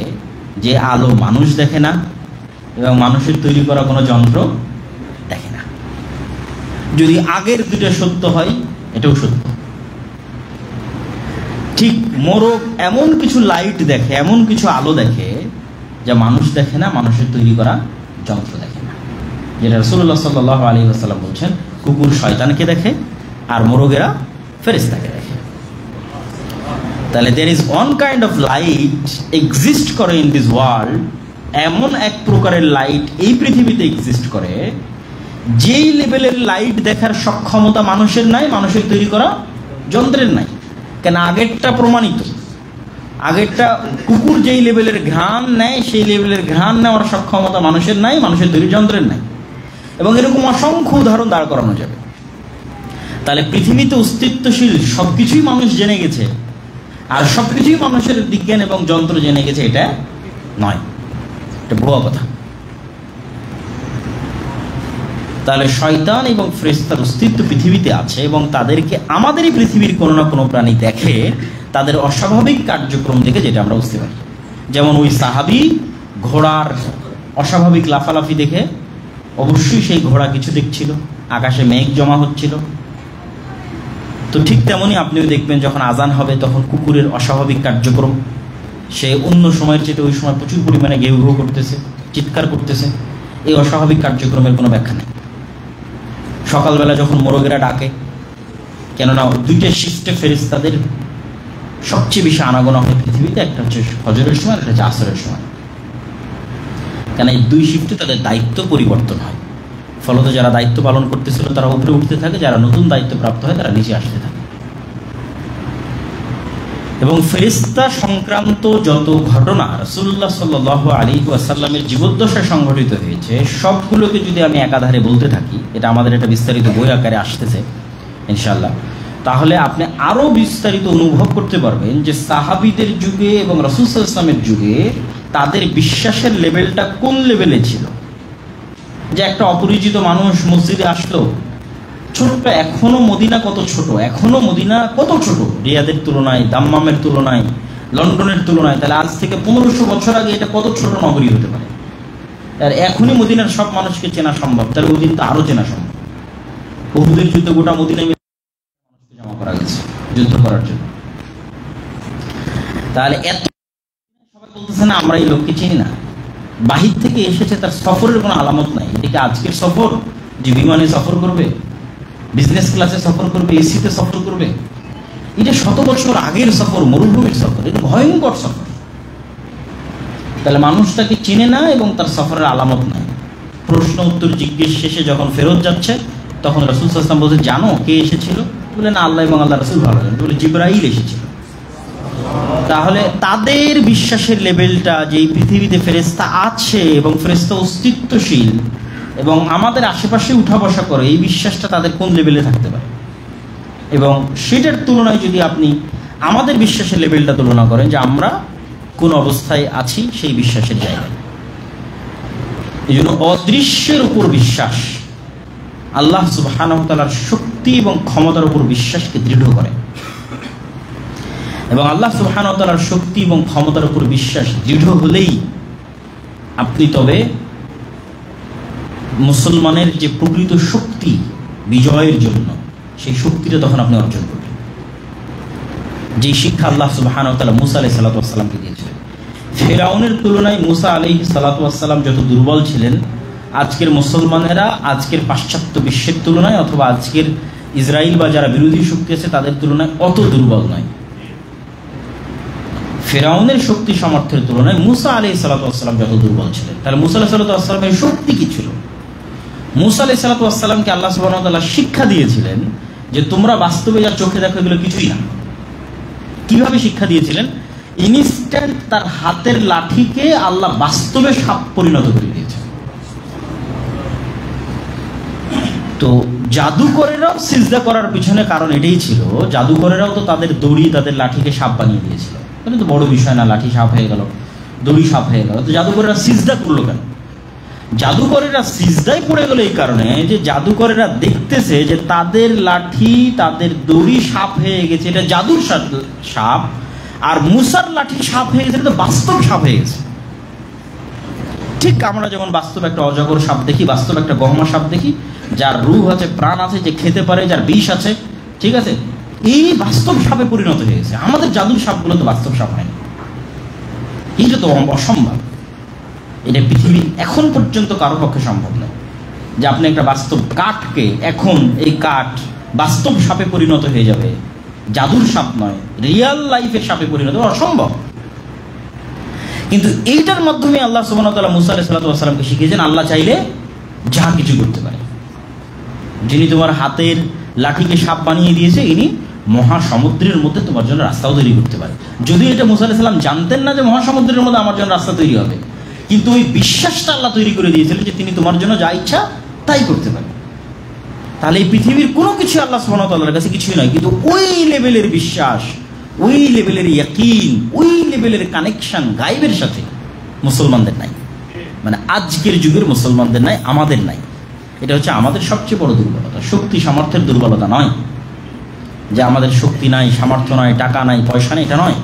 Speaker 1: যে আলো মানুষ দেখে না এবং মানুষের তৈরি করা কোনো যন্ত্র দেখে না। যদি আগের দুটো সত্য হয়, এটাও সত্য। ঠিক মোরগ এমন কিছু লাইট দেখে, এমন কিছু আলো দেখে, যা মানুষ দেখে না, মানুষের তৈরি করা যন্ত্র দেখে না। যেটা রাসূলুল্লাহ সাল্লাল্লাহু আলাইহি ওয়াসাল্লাম বলছেন, কুকুর শয়তানকে দেখে আর মোরগেরা ফেরেশতাকে দেখে। তাহলে there is one kind of light exist করে in this world, এমন এক প্রকারের লাইট এই পৃথিবীতে এক্সিস্ট করে যেই লেভেলের লাইট দেখার সক্ষমতা মানুষের নাই, মানুষের তৈরি করা যন্ত্রের নাই। কেন? আগেরটা প্রমাণিত, আগেরটা কুকুর যেই লেভেলের ঘ্রাণ নেয় সেই লেভেলের ঘ্রাণ নেওয়ার সক্ষমতা মানুষের নাই, মানুষের তৈরি যন্ত্রের নাই। এবং এরকম অসংখ্য উদাহরণ দাঁড় করানো যাবে। তাহলে পৃথিবীতে অস্তিত্বশীল সবকিছুই মানুষ জেনে গেছে, আর সবকিছুই মানুষের বিজ্ঞান এবং যন্ত্র জেনে গেছে, এটা নয়, এটা ভুয়া কথা। তাহলে শয়তান এবং ফেরেশতার অস্তিত্ব পৃথিবীতে আছে এবং তাদেরকে আমাদেরই পৃথিবীর কোনো না কোনো প্রাণী দেখে তাদের অস্বাভাবিক কার্যক্রম দেখে, যেটা আমরা বুঝতে পারি। যেমন ওই সাহাবী ঘোড়ার অস্বাভাবিক লাফালাফি দেখে অবশ্যই সেই ঘোড়া কিছু দেখছিল, আকাশে মেঘ জমা হচ্ছিল। তো ঠিক তেমনই আপনিও দেখবেন যখন আজান হবে তখন কুকুরের অস্বাভাবিক কার্যক্রম, সে অন্য সময়ের চেয়ে ওই সময় প্রচুর পরিমাণে ঘেউ ঘেউ করতেছে, চিৎকার করতেছে। এই অস্বাভাবিক কার্যক্রমের কোনো ব্যাখ্যা নেই। সকালবেলা যখন মোরগেরা ডাকে, কেননা দুইটা শিফটে ফেরেশতাদের সবচেয়ে বেশি আনাগোনা হয় পৃথিবীতে, একটা হচ্ছে ফজরের সময়, একটা হচ্ছে আসরের সময়। কেন? এই দুই শিফটে তাদের দায়িত্ব পরিবর্তন হয়, ফলত যারা দায়িত্ব পালন করতেছিল তারা উপরে উঠতে থাকে, যারা নতুন দায়িত্ব প্রাপ্ত হয় তারা নিচে আসতে থাকে। এবং ফেরেশতা সংক্রান্ত যত ঘটনা রাসূলুল্লাহ সাল্লাল্লাহু আলাইহি ওয়াসাল্লামের জীবদ্দশায় সংঘটিত হয়েছে সবগুলোকে যদি আমি একাধারে বলতে থাকি, এটা আমাদের একটা বিস্তারিত বই আকারে আসতেছে ইনশাআল্লাহ, তাহলে আপনি আরো বিস্তারিত অনুভব করতে পারবেন যে সাহাবীদের যুগে এবং রাসূল সাল্লাল্লাহু আলাইহি ওয়াসাল্লামের যুগে তাদের বিশ্বাসের লেভেলটা কোন লেভেলে ছিল। যে একটা অপরিচিত মানুষ মসজিদে আসলো, ছোট্ট, এখনো মদিনা কত ছোট, এখনো মদিনা কত ছোট রিয়াদের তুলনায়, দাম্মামের তুলনায়, লন্ডনের তুলনায়। তাহলে আজ থেকে 1500 বছর আগে এটা কত ছোট নগরী হতে পারে। আর এখনই মদিনার সব মানুষকে চেনা সম্ভব, তাহলে ওই দিন তো আরো চেনা সম্ভব। উহুদের যুদ্ধে গোটা মদিনায় মানুষকে জমা করা গেছে যুদ্ধ করার জন্য। তাহলে এত সবাই বলতেছে না আমরা এই লোককে চিনি না, বাহির থেকে এসেছে, তার সফরের কোনো আলামত নাই। এদিকে আজকের সফর যে বিমানে সফর করবে, বিজনেস ক্লাসে সফর করবে, এসিতে সফর করবে, এটা 100 বছর আগের সফর, মরুভূমির সফর, এটা ভয়ঙ্কর সফর। তাহলে মানুষটাকে চিনে না এবং তার সফরের আলামত নাই। প্রশ্ন উত্তর জিজ্ঞেস শেষে যখন ফেরত যাচ্ছে তখন রাসূল সাল্লাল্লাহু আলাইহি ওয়াসাল্লাম বলছে, জানো কে এসেছিল? বলে, না, আল্লাহ এবং আল্লাহ রাসূল ভালো জানেন। বলে, জিবরাইল এসেছিল। তাহলে তাদের বিশ্বাসের লেভেলটা যে এই পৃথিবীতে ফেরেশতা আছে এবং ফেরেশতা অস্তিত্বশীল এবং আমাদের আশেপাশে উঠা বসা করে, এই বিশ্বাসটা তাদের কোন লেভেলে থাকতে পারে। এবং সেটার তুলনায় যদি আপনি আমাদের বিশ্বাসের লেভেলটা তুলনা করেন যে আমরা কোন অবস্থায় আছি সেই বিশ্বাসের জায়গায়। এই জন্য অদৃশ্যের উপর বিশ্বাস আল্লাহ সুবহানাহু ওয়া তাআলার শক্তি এবং ক্ষমতার উপর বিশ্বাসকে দৃঢ় করে। এবং আল্লাহ সুবহানাহু ওয়া তাআলার শক্তি এবং ক্ষমতার উপর বিশ্বাস দৃঢ় হলেই আপনি তবে মুসলমানের যে প্রকৃত শক্তি বিজয়ের জন্য, সেই শক্তিটা তখন আপনি অর্জন করবেন। যে শিক্ষা আল্লাহ সুবহানাহু ওয়া তাআলা মুসা আলাইহিস সালাতু ওয়াস সালামকে দিয়েছিলেন। ফিরআউনের তুলনায় মুসা আলাইহিস সালাতু ওয়াস সালাম যত দুর্বল ছিলেন, আজকের মুসলমানেরা আজকের পাশ্চাত্য বিশ্বের তুলনায় অথবা আজকের ইসরায়েল বা যারা বিরোধী শক্তি আছে তাদের তুলনায় অত দুর্বল নয়। ফিরআউনের শক্তি সামর্থ্যের তুলনায় মুসা আলাইহিস সালাতু ওয়াস সালাম যত দুর্বল ছিলেন। তাহলে মুসা আলাইহিস সালাতু ওয়াস সালামের শক্তি কি ছিল? মুসা আলাইহিস সালাতু ওয়াস সালামকে আল্লাহ সুবহানাহু ওয়া তাআলা শিক্ষা দিয়েছিলেন যে তোমরা বাস্তবে যা চোখে দেখো এগুলো কিছুই না। কিভাবে শিক্ষা দিয়েছিলেন? ইনস্ট্যান্ট তার হাতের লাঠিকে আল্লাহ বাস্তবে সাপ পরিণত করে দিয়েছে। তো জাদুকরেরাও সিজদা করার পিছনে কারণ এটাই ছিল, জাদুকরেরাও তো তাদের দড়ি, তাদের লাঠিকে সাপ বানিয়ে দিয়েছিল। কিন্তু বড় বিষয় না, লাঠি সাপ হয়ে গেল, দড়ি সাপ হয়ে গেল। তো জাদুকরেরা সিজদা করলো কেন? জাদুকরেরা সিজদায় পড়ে গেল এই কারণে যে জাদুকরেরা দেখতেছে যে তাদের লাঠি, তাদের দড়ি সাপ হয়ে গেছে, এটা জাদুর সাপ, আর মুসার লাঠি সাপ হয়ে গেছে, এটা বাস্তব সাপ হয়ে গেছে। ঠিক আমরা যেমন বাস্তব একটা অজগর সাপ দেখি, বাস্তব একটা গহমা সাপ দেখি, যার রূহ আছে, প্রাণ আছে, যে খেতে পারে, যার বিষ আছে, ঠিক আছে, এই বাস্তব সাপে পরিণত হয়ে গেছে। আমাদের জাদুর সাপগুলো তো বাস্তব সাপ হয়নি, এটা তো অসম্ভব। এটা পৃথিবীর এখন পর্যন্ত কারো পক্ষে সম্ভব নয়। যে আপনি একটা বাস্তব কাঠকে এখন এই কাঠ বাস্তব সাপে পরিণত হয়ে যাবে, জাদুর সাপ নয়, রিয়াল লাইফের সাপে পরিণত অসম্ভব। কিন্তু এইটার মাধ্যমে আল্লাহ সুবহানাহু ওয়া তাআলা মুসা আলাইহিস সালাতু ওয়াস সালামকে শিখিয়েছেন আল্লাহ চাইলে যা কিছু করতে পারে। যিনি তোমার হাতের লাঠিকে সাপ বানিয়ে দিয়েছে, ইনি মহাসমুদ্রের মধ্যে তোমার জন্য রাস্তাও তৈরি করতে পারে। যদিও এটা মুসা আলাইহিস সালাম জানতেন না যে মহাসমুদ্রের মধ্যে আমার জন্য রাস্তা তৈরি হবে, কিন্তু ওই বিশ্বাসটা আল্লাহ তৈরি করে দিয়েছিলেন যে তিনি তোমার জন্য যা ইচ্ছা তাই করতে পারেন। তাহলে এই পৃথিবীর কোনো কিছু আল্লাহ সুবহানাহু ওয়া তাআলার কাছে কিছুই নয়, কিন্তু ওই লেভেলের বিশ্বাস, ওই লেভেলের ইয়াকিন, ওই লেভেলের কানেকশন গায়েবের সাথে মুসলমানদের নাই। মানে আজকের যুগের মুসলমানদের নাই, আমাদের নাই। এটা হচ্ছে আমাদের সবচেয়ে বড় দুর্বলতা। শক্তি সামর্থ্যের দুর্বলতা নয়, যে আমাদের শক্তি নাই, সামর্থ্য নাই, টাকা নাই, পয়সা নেই, এটা নয়।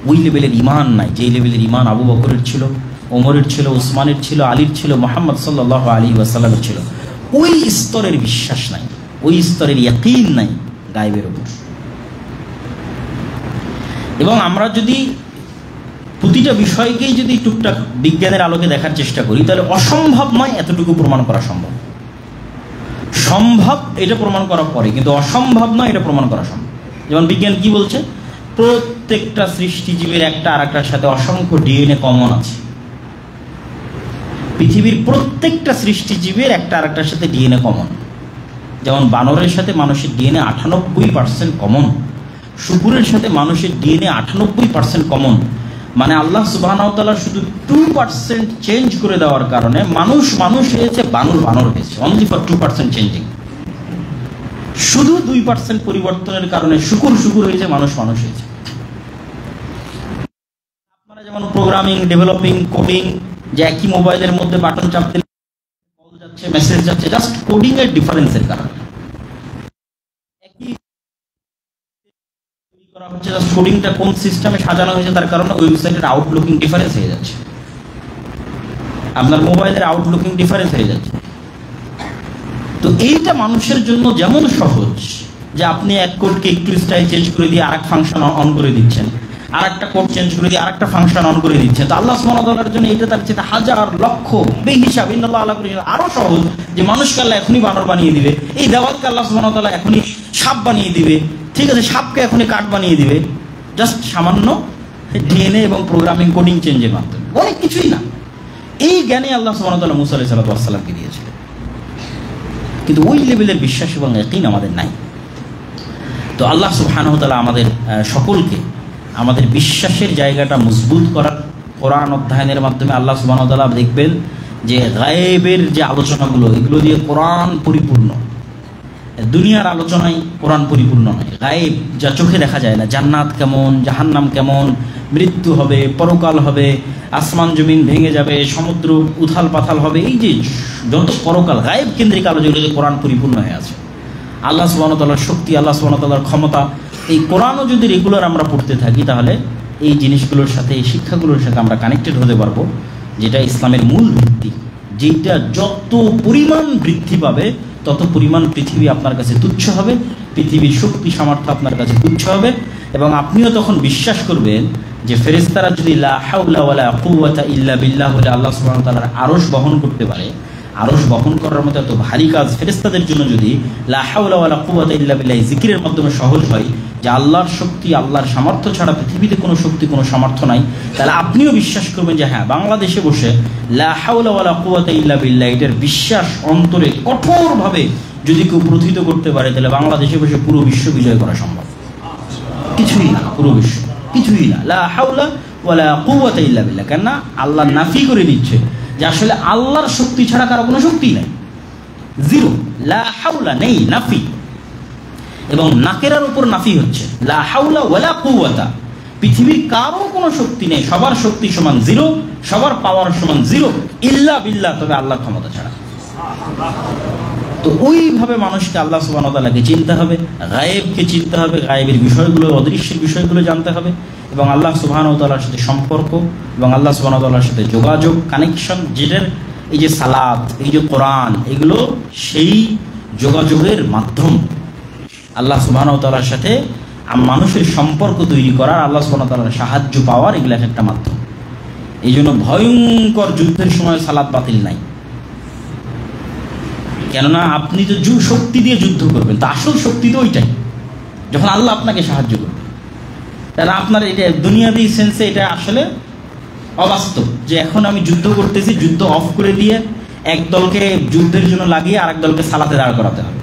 Speaker 1: ওই লেভেলের ইমান নাই, যেই লেভেলের ইমান আবু বকরের ছিল, ওমরের ছিল, উসমানের ছিল, আলীর ছিল, মুহাম্মদ সাল্লাল্লাহু আলাইহি ওয়াসাল্লামের ছিল। ওই স্তরের বিশ্বাস নাই, ওই স্তরের ইয়াকিন নাই গায়েবের উপর। এবং আমরা যদি প্রতিটা বিষয়কেই যদি টুকটাক বিজ্ঞানের আলোকে দেখার চেষ্টা করি, তাহলে অসম্ভব নয় এতটুকু প্রমাণ করা সম্ভব। সম্ভব এটা প্রমাণ করা পরে, কিন্তু অসম্ভব নয় এটা প্রমাণ করা সম্ভব। যেমন বিজ্ঞান কি বলছে, প্রত্যেকটা সৃষ্টিজীবের একটা আর একটার সাথে অসংখ্য ডিএনএ কমন আছে। পৃথিবীর প্রত্যেকটা সৃষ্টিজীবের একটা আর একটার সাথে ডিএনএ কমন। যেমন বানরের সাথে মানুষের ডিএনএ 98% কমন, শুকুরের সাথে মানুষের ডিএনএ 98% কমন। মানে আল্লাহ সুবহানাহু ওয়া তাআলা শুধু 2% চেঞ্জ করে দেওয়ার কারণে মানুষ হয়েছে, বানর হয়েছে, অনলি ফর 2% চেঞ্জিং। শুধু 2% পরিবর্তনের কারণে শুকুর হয়েছে, মানুষ হয়েছে। আপনারা যেমন প্রোগ্রামিং, ডেভেলপিং, কোডিং, যে একই মোবাইলের মধ্যে বাটন চাপ দিলে কল যাচ্ছে, মেসেজ যাচ্ছে, জাস্ট কোডিং এর ডিফারেন্সের কারণে। একই করা হচ্ছে, জাস্ট কোডিংটা কোন সিস্টেমে সাজানো হয়েছে তার কারণে ওয়েবসাইটের আউটলুকিং ডিফারেন্স হয়ে যাচ্ছে, আপনার মোবাইলের আউটলুকিং ডিফারেন্স হয়ে যাচ্ছে। তো এইটা মানুষের জন্য যেমন সহজ যে আপনি এক কোডকে একটু স্টাইল চেঞ্জ করে দিয়ে আরেক ফাংশন অন করে দিচ্ছেন, আর একটা কোড চেঞ্জ করে দিয়ে আরেকটা ফাংশন অন করে দিচ্ছে, তো আল্লাহ সুবহানাহু ওয়া তাআলার জন্য এটা তার চেয়ে হাজার লক্ষ বেহিসাব ইন্নাল্লাহ আলা কুল্লি শাইইন আরো সহজ। যে মানুষকে আল্লাহ এখনই বানর বানিয়ে দিবে, এই দেওয়ালকে আল্লাহ সুবহানাহু ওয়া তাআলা এখনই সাপ বানিয়ে দিবে, ঠিক আছে, সাপকে এখনই কাঠ বানিয়ে দিবে, জাস্ট সামান্য ডিএনএ এবং প্রোগ্রামিং কোডিং চেঞ্জের মাধ্যমে, অনেক কিছুই না। এই জ্ঞানে আল্লাহ সুবহানাহু ওয়া তাআলা মুসা আলাইহিস সালাতু ওয়াস সালামকে দিয়েছিলেন, কিন্তু ওই লেভেলের বিশ্বাস এবং ইয়াকিন আমাদের নাই। তো আল্লাহ সুবহানাহু ওয়া তাআলা আমাদের সকলকে আমাদের বিশ্বাসের জায়গাটা মজবুত করার কোরআন অধ্যয়নের মাধ্যমে আল্লাহ সুবহানাহু ওয়া তাআলা দেখবেন যে গায়েবের যে আলোচনাগুলো, এগুলো দিয়ে কোরআন পরিপূর্ণ। দুনিয়ার আলোচনায় কোরআন পরিপূর্ণ নয়। গায়েব যা চোখে দেখা যায় না, জান্নাত কেমন, জাহান্নাম কেমন, মৃত্যু হবে, পরকাল হবে, আসমান জমিন ভেঙে যাবে, সমুদ্র উথাল পাথাল হবে, এই যে যত পরকাল গায়েব কেন্দ্রিক আলোচনাগুলো কোরআন পরিপূর্ণ হয়ে আছে। আল্লাহ সুবহানাহু ওয়া তাআলার শক্তি, আল্লাহ সুবহানাহু ওয়া তাআলার ক্ষমতা, এই কোরআনও যদি রেগুলার আমরা পড়তে থাকি, তাহলে এই জিনিসগুলোর সাথে, এই শিক্ষাগুলোর সাথে আমরা কানেক্টেড হতে পারবো, যেটা ইসলামের মূল ভিত্তি। যেটা যত পরিমাণ বৃদ্ধি পাবে তত পরিমাণ পৃথিবী আপনার কাছে তুচ্ছ হবে, পৃথিবীর শক্তি সামর্থ্য আপনার কাছে তুচ্ছ হবে, এবং আপনিও তখন বিশ্বাস করবেন যে ফেরেশতারা যদি লা হাওলা ওয়ালা কুওয়াতা ইল্লা বিল্লাহ বলে আল্লাহ সুবহানাহু ওয়া তাআলার আরশ বহন করতে পারে, আরশ বহন করার মতো এত ভারী কাজ ফেরেশতাদের জন্য যদি লা হাওলা ওয়ালা কুওয়াতা ইল্লা বিল্লাহ জিকিরের মাধ্যমে সহজ হয়, যে আল্লাহর শক্তি, আল্লাহর সামর্থ্য ছাড়া পৃথিবীতে কোনো শক্তি, কোনো সামর্থ্য নাই, তাহলে আপনিও বিশ্বাস করবেন যে হ্যাঁ, বাংলাদেশে বসে লা হাওলা ওয়ালা কুওয়াতা ইল্লা বিল্লাহ এটার বিশ্বাস অন্তরে কঠোরভাবে যদি কেউ প্রথিত করতে পারে, তাহলে বাংলাদেশে বসে পুরো বিশ্ব বিজয় করা সম্ভব। কিছুই না, পুরো বিশ্ব কিছুই না। লা হাওলা ওয়ালা কুওয়াতা ইল্লা বিল্লাহ, কেন না আল্লাহ নাফি করে দিচ্ছে যে আসলে আল্লাহর শক্তি ছাড়া কারো কোনো শক্তি নাই, জিরো। লা হাওলা নেই, নাফি, এবং নাকেরার উপর নাফি হচ্ছে লা হাওলা ওয়ালা কুওয়াতা। পৃথিবীর কারো কোনো শক্তি নেই, সবার শক্তি সমান জিরো, সবার পাওয়ার সমান জিরো, ইল্লা বিল্লাহ, তবে আল্লাহর ক্ষমতা ছাড়া। তো ওইভাবে মানুষকে আল্লাহ সুবহানাহু ওয়া তাআলাকে চিনতে হবে, গায়েবকে চিনতে হবে, গায়েবের বিষয়গুলো, অদৃশ্যের বিষয়গুলো জানতে হবে, এবং আল্লাহ সুবহানাহু ওয়া তাআলার সাথে সম্পর্ক এবং আল্লাহ সুবহানাহু ওয়া তাআলার সাথে যোগাযোগ, কানেকশন, যেটার এই যে সালাত, এই যে কোরআন, এগুলো সেই যোগাযোগের মাধ্যম। আল্লাহ সুবহানাহু ওয়া তাআলার সাথে মানুষের সম্পর্ক তৈরি করার, আল্লাহ সুবহানাহু ওয়া তাআলার সাহায্য পাওয়ার, এগুলো একটা মাধ্যম। এই জন্য ভয়ঙ্কর যুদ্ধের সময় সালাত বাতিল নাই, কেননা আপনি তো শক্তি দিয়ে যুদ্ধ করবেন, তো আসল শক্তি তো ওইটাই যখন আল্লাহ আপনাকে সাহায্য করবে। তাহলে আপনার এটা দুনিয়াবি সেন্সে এটা আসলে অবাস্তব যে এখন আমি যুদ্ধ করতেছি, যুদ্ধ অফ করে দিয়ে এক দলকে যুদ্ধের জন্য লাগিয়ে আরেক দলকে সালাতে দাঁড় করাতে হবে।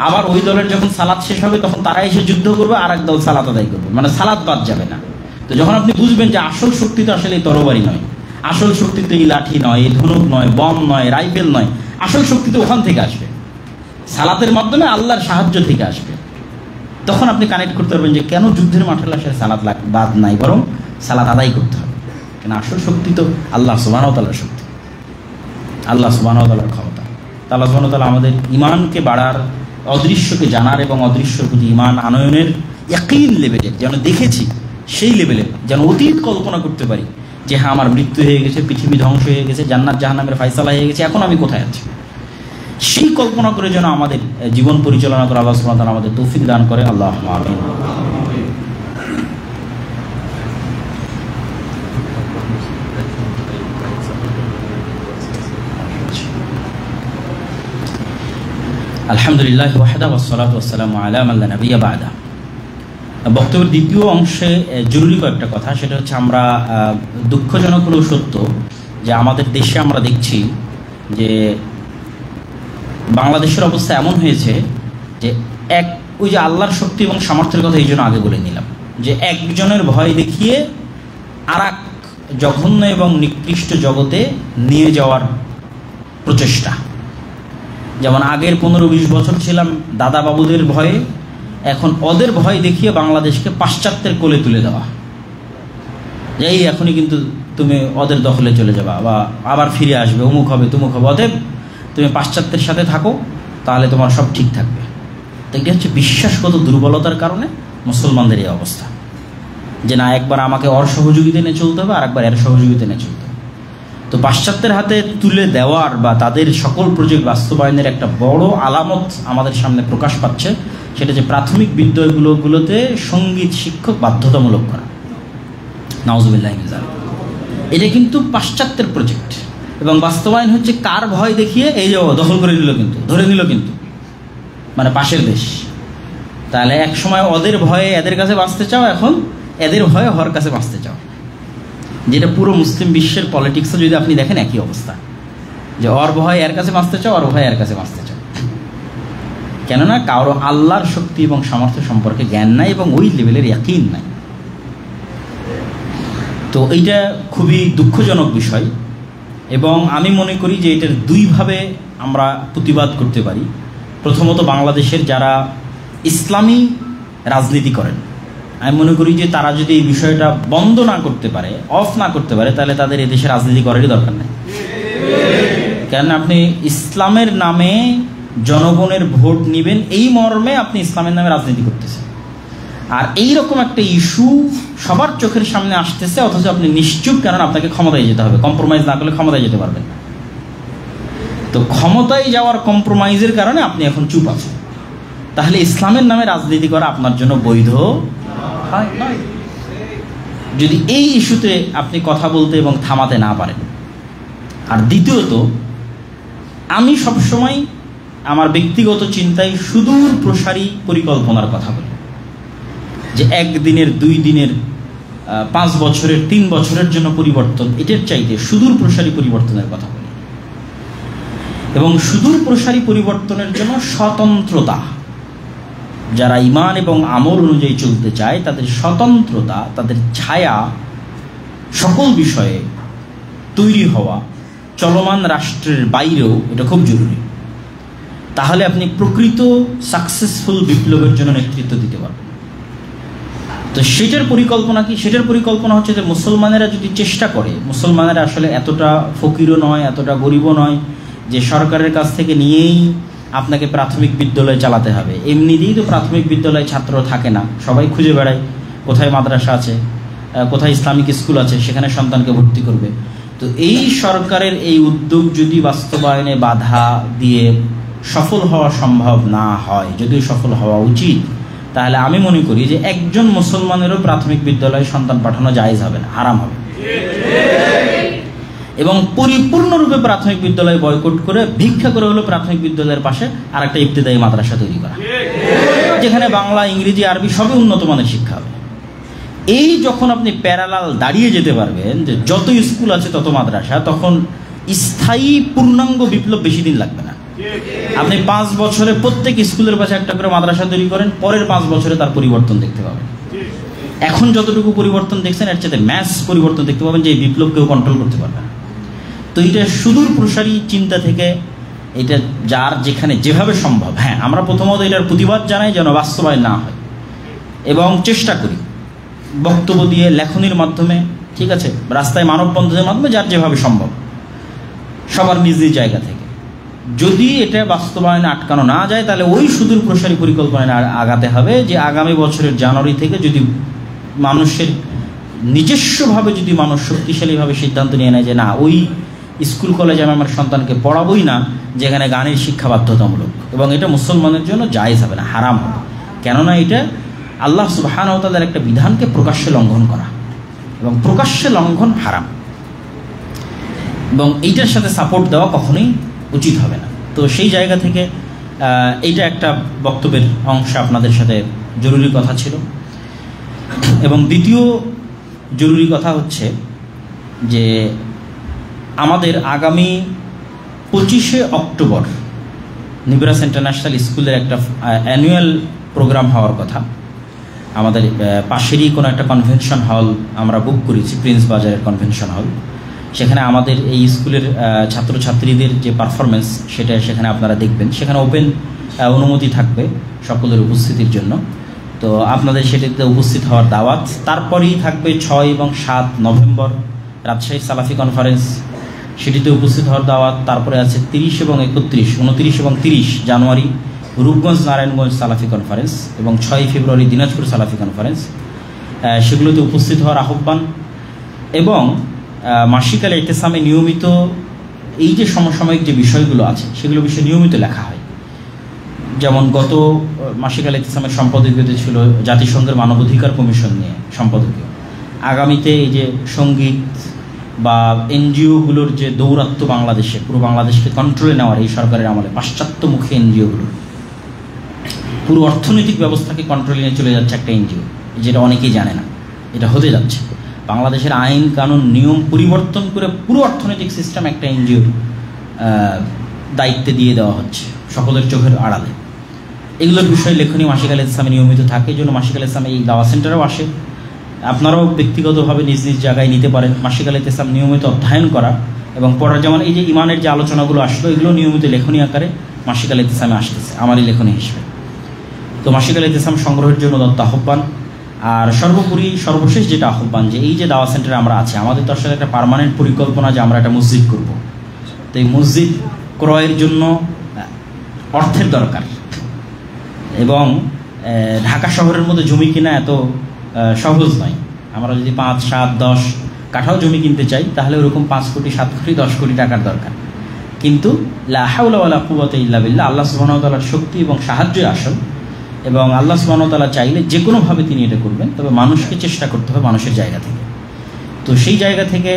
Speaker 1: আবার ওই দলের যখন সালাত শেষ হবে তখন তারা এসে যুদ্ধ করবে, আর এক দল সালাত আদায় করবে, মানে সালাত বাদ যাবে না। তো যখন আপনি বুঝবেন যে আসল শক্তি তো আসলে এই তরবারি নয়, আসল শক্তি তো এই লাঠি নয়, এই ধনুক নয়, বম নয়, রাইফেল নয়, আসল শক্তি তো ওখান থেকে আসবে, সালাতের মাধ্যমে আল্লাহর সাহায্য থেকে আসবে। তখন আপনি কানেক্ট করতে পারবেন যে কেন যুদ্ধের মাঠে আসলে সালাত বাদ নাই, বরং সালাত আদায় করতে হবে। কেন আসল শক্তি তো আল্লাহ সুবহানাহু ওয়া তাআলার শক্তি, আল্লাহ সুবহানাহু ওয়া তাআলার ক্ষমতা। আল্লাহ সুবহানাহু ওয়া তাআলা আমাদের ঈমানকে বাড়ার, অদৃশ্যকে জানার এবং অদৃশ্যের প্রতি ঈমান আনয়নের ইয়াকিন লেভেলের যেন দেখেছি সেই লেভেলের যেন অতীত কল্পনা করতে পারি যে হ্যাঁ আমার মৃত্যু হয়ে গেছে, পৃথিবী ধ্বংস হয়ে গেছে, জান্নাত জাহান্নামের ফায়সালা হয়ে গেছে, এখন আমি কোথায় আছি, সেই কল্পনা করে যেন আমাদের জীবন পরিচালনা করে আল্লাহ সুবহানাহু ওয়া তাআলা আমাদের তৌফিক দান করে। আল্লাহুম্মা আমিন। আলহামদুলিল্লাহ ওয়াহদা ওয়াসসালাতু ওয়াসসালামু আলা মান লা নাবিয়্যা বা'দা। বক্তব্যের দ্বিতীয় অংশে জরুরি কয়েকটা কথা, সেটা হচ্ছে আমরা দুঃখজনক হলেও সত্য যে আমাদের দেশে আমরা দেখছি যে বাংলাদেশের অবস্থা এমন হয়েছে যে ওই যে আল্লাহর শক্তি এবং সামর্থ্যের কথা এই জন্য আগে বলে নিলাম, যে একজনের ভয় দেখিয়ে আর এক জঘন্য এবং নিকৃষ্ট জগতে নিয়ে যাওয়ার প্রচেষ্টা। যেমন আগের 15-20 বছর ছিলাম দাদা বাবুদের ভয়ে, এখন ওদের ভয় দেখিয়ে বাংলাদেশকে পাশ্চাত্যের কোলে তুলে দেওয়া, এই এখনই কিন্তু তুমি ওদের দখলে চলে যাবা বা আবার ফিরে আসবে, অমুক হবে তমুক হবে, অতএব তুমি পাশ্চাত্যের সাথে থাকো তাহলে তোমার সব ঠিক থাকবে। তো এটা হচ্ছে বিশ্বাসগত দুর্বলতার কারণে মুসলমানদের এই অবস্থা, যে না একবার আমাকে ওর সহযোগিতা নিয়ে চলতে হবে আর একবার এর সহযোগিতা নিয়ে চলতে হবে। তো পাশ্চাত্যের হাতে তুলে দেওয়ার বা তাদের সকল প্রজেক্ট বাস্তবায়নের একটা বড় আলামত আমাদের সামনে প্রকাশ পাচ্ছে, সেটা যে প্রাথমিক বিদ্যালয়গুলোতে সঙ্গীত শিক্ষক বাধ্যতামূলক করা। নাউজুবিল্লাহি মিন যালিক। এটা কিন্তু পাশ্চাত্যের প্রজেক্ট এবং বাস্তবায়ন হচ্ছে কার ভয় দেখিয়ে, এই যে দখল করে নিল কিন্তু, ধরে নিল কিন্তু, মানে পাশের দেশ। তাহলে এক সময় ওদের ভয়ে এদের কাছে বাঁচতে চাও, এখন এদের ভয়ে হর কাছে বাঁচতে চাও, যেটা পুরো মুসলিম বিশ্বের পলিটিক্সে যদি আপনি দেখেন একই অবস্থা, যে ওর ভয় এর কাছে বাঁচতে চাও, ওর ভয় এর কাছে বাঁচতে চাও। কেননা কারো আল্লাহর শক্তি এবং সামর্থ্য সম্পর্কে জ্ঞান নাই এবং ওই লেভেলের ইয়াকিন নাই। তো এইটা খুবই দুঃখজনক বিষয় এবং আমি মনে করি যে এটার দুইভাবে আমরা প্রতিবাদ করতে পারি। প্রথমত বাংলাদেশের যারা ইসলামী রাজনীতি করেন, আমি মনে করি যে তারা যদি এই বিষয়টা বন্ধ না করতে পারে, অফ না করতে পারে, তাহলে তাদের এদেশে রাজনীতি করারই দরকার নেই। কেননা আপনি ইসলামের নামে জনগণের ভোট নেবেন এই মর্মে আপনি ইসলামের নামে রাজনীতি করতেছেন, আর এইরকম একটা ইস্যু সবার চোখের সামনে আসতেছে, অথচ আপনি নিশ্চুপ, কারণ আপনাকে ক্ষমতায় যেতে হবে, কম্প্রোমাইজ না করলে ক্ষমতায় যেতে পারবেন না। তো ক্ষমতায় যাওয়ার কম্প্রোমাইজের কারণে আপনি এখন চুপ আছেন, তাহলে ইসলামের নামে রাজনীতি করা আপনার জন্য বৈধ নয়। যদি এই ইস্যুতে আপনি কথা বলতে এবং থামাতে না পারেন। আর দ্বিতীয়ত, আমি সবসময় আমার ব্যক্তিগত চিন্তায় সুদূর প্রসারী পরিকল্পনার কথা বলি, যে 1 দিনের 2 দিনের 5 বছরের 3 বছরের জন্য পরিবর্তন, এটার চাইতে সুদূর প্রসারী পরিবর্তনের কথা বলি। এবং সুদূর প্রসারী পরিবর্তনের জন্য স্বতন্ত্রতা, যারা ঈমান এবং আমল অনুযায়ী চলতে চায় তাদের স্বতন্ত্রতা, তাদের ছায়া সকল বিষয়ে তৈরি হওয়া চলমান রাষ্ট্রের বাইরেও এটা খুব জরুরি। তাহলে আপনি প্রকৃত সাকসেসফুল বিপ্লবের জন্য নেতৃত্ব দিতে পারবেন। তো সেটার পরিকল্পনা কি? সেটার পরিকল্পনা হচ্ছে যে মুসলমানেরা যদি চেষ্টা করে, মুসলমানেরা আসলে এতটা ফকিরও নয়, এতটা গরিবও নয় যে সরকারের কাছ থেকে নিয়েই আপনাকে প্রাথমিক বিদ্যালয় চালাতে হবে। এমনিতেই তো প্রাথমিক বিদ্যালয়ে ছাত্র থাকে না, সবাই খুঁজে বেড়ায় কোথায় মাদ্রাসা আছে, কোথায় ইসলামিক স্কুল আছে, সেখানে সন্তানকে ভর্তি করবে। তো এই সরকারের এই উদ্যোগ যদি বাস্তবায়নে বাধা দিয়ে সফল হওয়া সম্ভব না হয়, যদিও সফল হওয়া উচিত, তাহলে আমি মনে করি যে একজন মুসলমানেরও প্রাথমিক বিদ্যালয়ে সন্তান পাঠানো জায়েজ হবে না, হারাম হবে। এবং পরিপূর্ণরূপে প্রাথমিক বিদ্যালয় বয়কট করে ভিক্ষা করে হলো প্রাথমিক বিদ্যালয়ের পাশে আর একটা ইবতেদায়ী মাদ্রাসা তৈরি করা, যেখানে বাংলা, ইংরেজি, আরবি সবই উন্নত মানের শিক্ষা হবে। এই যখন আপনি প্যারালাল দাঁড়িয়ে যেতে পারবেন যে যত স্কুল আছে তত মাদ্রাসা, তখন স্থায়ী পূর্ণাঙ্গ বিপ্লব বেশি দিন লাগবে না। আপনি 5 বছরে প্রত্যেক স্কুলের পাশে একটা করে মাদ্রাসা তৈরি করেন, পরের 5 বছরে তার পরিবর্তন দেখতে পাবেন। এখন যতটুকু পরিবর্তন দেখছেন এর চাইতে ম্যাস পরিবর্তন দেখতে পাবেন, যে এই বিপ্লব কেউ কন্ট্রোল করতে পারবে না। তো এটা সুদূর প্রসারী চিন্তা থেকে এটা যার যেখানে যেভাবে সম্ভব, হ্যাঁ আমরা প্রথমত এটার প্রতিবাদ জানাই যেন বাস্তবায়ন না হয়, এবং চেষ্টা করি বক্তব্য দিয়ে, লেখনির মাধ্যমে, ঠিক আছে, রাস্তায় মানববন্ধনের মাধ্যমে, যার যেভাবে সম্ভব সবার নিজ নিজ জায়গা থেকে। যদি এটা বাস্তবায়নে আটকানো না যায় তাহলে ওই সুদূর প্রসারী পরিকল্পনায় আগাতে হবে যে আগামী বছরের জানুয়ারি থেকে যদি মানুষের নিজস্বভাবে যদি মানুষ শক্তিশালীভাবে সিদ্ধান্ত নিয়ে নেয় যে না, ওই স্কুল কলেজে আমি আমার সন্তানকে পড়াবোই না যেখানে গানের শিক্ষা বাধ্যতামূলক, এবং এটা মুসলমানের জন্য জায়েজ হবে না, হারাম হবে। কেননা এটা আল্লাহ সুবহানাহু ওয়া তাআলার একটা বিধানকে প্রকাশ্যে লঙ্ঘন করা, এবং প্রকাশ্যে লঙ্ঘন হারাম, এবং এইটার সাথে সাপোর্ট দেওয়া কখনোই উচিত হবে না। তো সেই জায়গা থেকে এইটা একটা বক্তব্যের অংশ আপনাদের সাথে জরুরি কথা ছিল। এবং দ্বিতীয় জরুরি কথা হচ্ছে যে আমাদের আগামী 25শে অক্টোবর নিবরাস ইন্টারন্যাশনাল স্কুলের একটা অ্যানুয়াল প্রোগ্রাম হওয়ার কথা। আমাদের পাশেরই কোনো একটা কনভেনশন হল আমরা বুক করেছি, প্রিন্স বাজারের কনভেনশন হল। সেখানে আমাদের এই স্কুলের ছাত্রছাত্রীদের যে পারফরমেন্স সেটা সেখানে আপনারা দেখবেন। সেখানে ওপেন অনুমতি থাকবে সকলের উপস্থিতির জন্য। তো আপনাদের সেটিতে উপস্থিত হওয়ার দাওয়াত। তারপরেই থাকবে 6 এবং 7 নভেম্বর রাজশাহী সালাফি কনফারেন্স, সেটিতে উপস্থিত হওয়ার দাওয়াত। তারপরে আছে 30 এবং 31, 29 এবং 30 জানুয়ারি রূপগঞ্জ নারায়ণগঞ্জ সালাফি কনফারেন্স, এবং 6 ফেব্রুয়ারি দিনাজপুর সালাফি কনফারেন্স, সেগুলোতে উপস্থিত হওয়ার আহ্বান। এবং মাসিক আল ইতিসামে নিয়মিত এই যে সমসাময়িক যে বিষয়গুলো আছে সেগুলো বিষয়ে নিয়মিত লেখা হয়। যেমন গত মাসিক আল ইতিসামের সম্পাদকীয়তে ছিল জাতিসংঘের মানবাধিকার কমিশন নিয়ে সম্পাদকীয়। আগামীতে এই যে সঙ্গীত বা এনজিওগুলোর যে দৌরাত্ম্য বাংলাদেশে, পুরো বাংলাদেশকে কন্ট্রোলে নেওয়ার এই সরকারের আমলে পাশ্চাত্যমুখী এনজিওগুলো পুরো অর্থনৈতিক ব্যবস্থাকে কন্ট্রোলে নিয়ে চলে যাচ্ছে একটা এনজিও, যেটা অনেকেই জানে না, এটা হতে যাচ্ছে। বাংলাদেশের আইন কানুন নিয়ম পরিবর্তন করে পুরো অর্থনৈতিক সিস্টেম একটা এনজিওর দায়িত্বে দিয়ে দেওয়া হচ্ছে সকলের চোখের আড়ালে। এগুলোর বিষয়ে লেখনী মাসিক আল ইসলামে নিয়মিত থাকে, এই জন্য মাসিক আল ইসলামে এই দাওয়া সেন্টারেও আসে। আপনারাও ব্যক্তিগতভাবে নিজ নিজ জায়গায় নিতে পারেন। মাসিক আল ইসলাম নিয়মিত অধ্যয়ন করা এবং পড়ার, যেমন এই যে ইমানের যে আলোচনাগুলো আসলো এগুলো নিয়মিত লেখনী আকারে মাসিক আল ইসলামে আসতেছে আমারই লেখনী হিসেবে। তো মাসিক আল ইসলাম সংগ্রহের জন্য দত্ত আহ্বান। আর সর্বোপরি সর্বশেষ যেটা আহ্বান, যে এই যে দাওয়া সেন্টারে আমরা আছি, আমাদের তো আসলে একটা পার্মানেন্ট পরিকল্পনা যে আমরা একটা মসজিদ করব। তো এই মসজিদ ক্রয়ের জন্য অর্থের দরকার, এবং ঢাকা শহরের মধ্যে জমি কিনা এত সহজ নয়। আমরা যদি 5, 7, 10 কাঠাও জমি কিনতে চাই তাহলে ওরকম 5 কোটি, 7 কোটি, 10 কোটি টাকার দরকার। কিন্তু লা হাওলা ওয়ালা কুওয়াতা ইল্লা বিল্লাহ, আল্লাহ সুবহানাহু ওয়া তাআলার শক্তি এবং সাহায্যই আসল, এবং আল্লাহ সুবহানাহু ওয়া তাআলা চাইলে যে কোনোভাবে তিনি এটা করবেন। তবে মানুষকে চেষ্টা করতে হবে মানুষের জায়গা থেকে। তো সেই জায়গা থেকে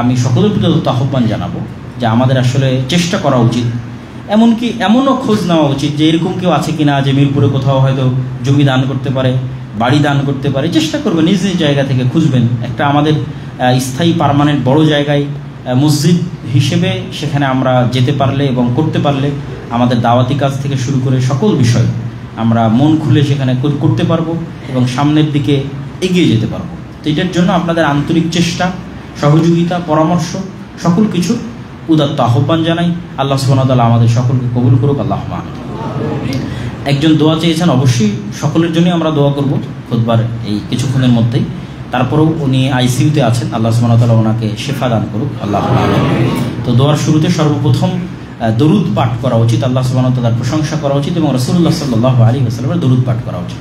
Speaker 1: আমি সকলের প্রতি আহ্বান জানাবো যে আমাদের আসলে চেষ্টা করা উচিত, এমনকি এমনও খোঁজ নেওয়া উচিত যে এরকম কেউ আছে কিনা যে মিরপুরে কোথাও হয়তো জমি দান করতে পারে, বাড়ি দান করতে পারে। চেষ্টা করবেন নিজ নিজ জায়গা থেকে খুঁজবেন একটা আমাদের স্থায়ী পার্মানেন্ট বড় জায়গায় মসজিদ হিসেবে সেখানে আমরা যেতে পারলে এবং করতে পারলে আমাদের দাওয়াতি কাজ থেকে শুরু করে সকল বিষয় আমরা মন খুলে সেখানে করতে পারবো এবং সামনের দিকে এগিয়ে যেতে পারবো। তো এটার জন্য আপনাদের আন্তরিক চেষ্টা, সহযোগিতা, পরামর্শ সকল কিছু উদাত্ত আহ্বান জানাই। আল্লাহ সুবহানাহু ওয়া তাআলা আমাদের সকলকে কবুল করুক। আল্লাহুম্মা আমিন। একজন দোয়া চেয়েছেন, অবশ্যই সকলের জন্যই আমরা দোয়া করব খুতবার এই কিছুক্ষণের মধ্যেই। তারপরেও উনি আইসিইউতে আছেন, আল্লাহ সুবহানাহু ওয়া তাআলা ওনাকে শিফা দান করুক। আল্লাহুম্মা আমিন। তো দোয়ার শুরুতে সর্বপ্রথম দরুদ পাঠ করা উচিত, আল্লাহ সুবহানাহু ওয়া তাআলার প্রশংসা করা উচিত এবং রাসূলুল্লাহ সাল্লাল্লাহু আলাইহি ওয়াসাল্লামের দরুদ পাঠ করা উচিত।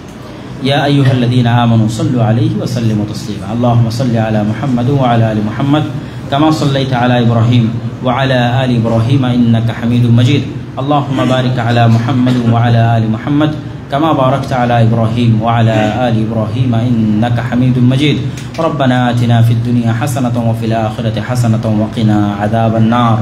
Speaker 1: ইয়া আইয়ুহাল্লাযীনা আমানু সাল্লু আলাইহি ওয়া সাল্লিমু তাসলিমা। আল্লাহুম্মা সাল্লি আলা মুহাম্মাদ ওয়া আলা আলি মুহাম্মাদ কামা সাল্লাইতা আলা ইব্রাহিম ওয়া আলা আলি ইব্রাহিম ইন্নাকা হামিদুম মাজিদ। আল্লাহুম্মা বারিক আলা মুহাম্মাদ ওয়া আলা আলি মুহাম্মাদ كما باركت على إبراهيم وعلى آل إبراهيم إنك حميد مجيد. ربنا آتنا في الدنيا حسنة وفي الآخرة حسنة وقنا عذاب النار.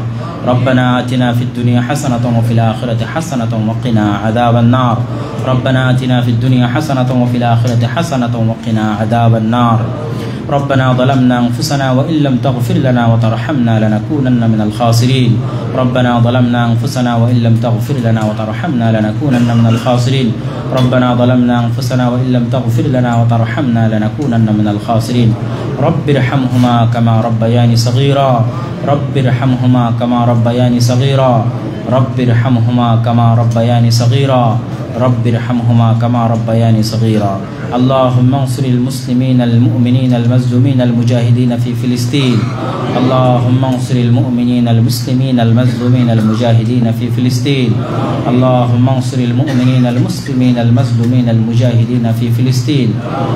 Speaker 1: ربنا آتنا في الدنيا حسنة وفي الآخرة حسنة وقنا عذاب النار. ربنا آتنا في الدنيا حسنة وفي الآخرة حسنة وقنا عذاب النار. ربنا ظلمنا أنفسنا وإن لم تغفر لنا وترحمنا لنكونن من الخاسرين. ربنا ظلمنا أنفسنا وإن لم تغفر لنا وترحمنا لنكونن من الخاسرين. ربنا ظلمنا أنفسنا وإن لم تغفر لنا وترحمنا لنكونن من الخاسرين. رب ارحمهما كما ربياني صغيرا. رب ارحمهما كما ربياني صغيرا. رب ارحمهما كما ربياني صغيرا. رب ارحمهما كما ربياني صغيرا. اللهم انصر المسلمين المؤمنين المظلومين المجاهدين في فلسطين. اللهم انصر المؤمنين المسلمين المظلومين المجاهدين في فلسطين. اللهم انصر المؤمنين المسلمين المظلومين المجاهدين في فلسطين.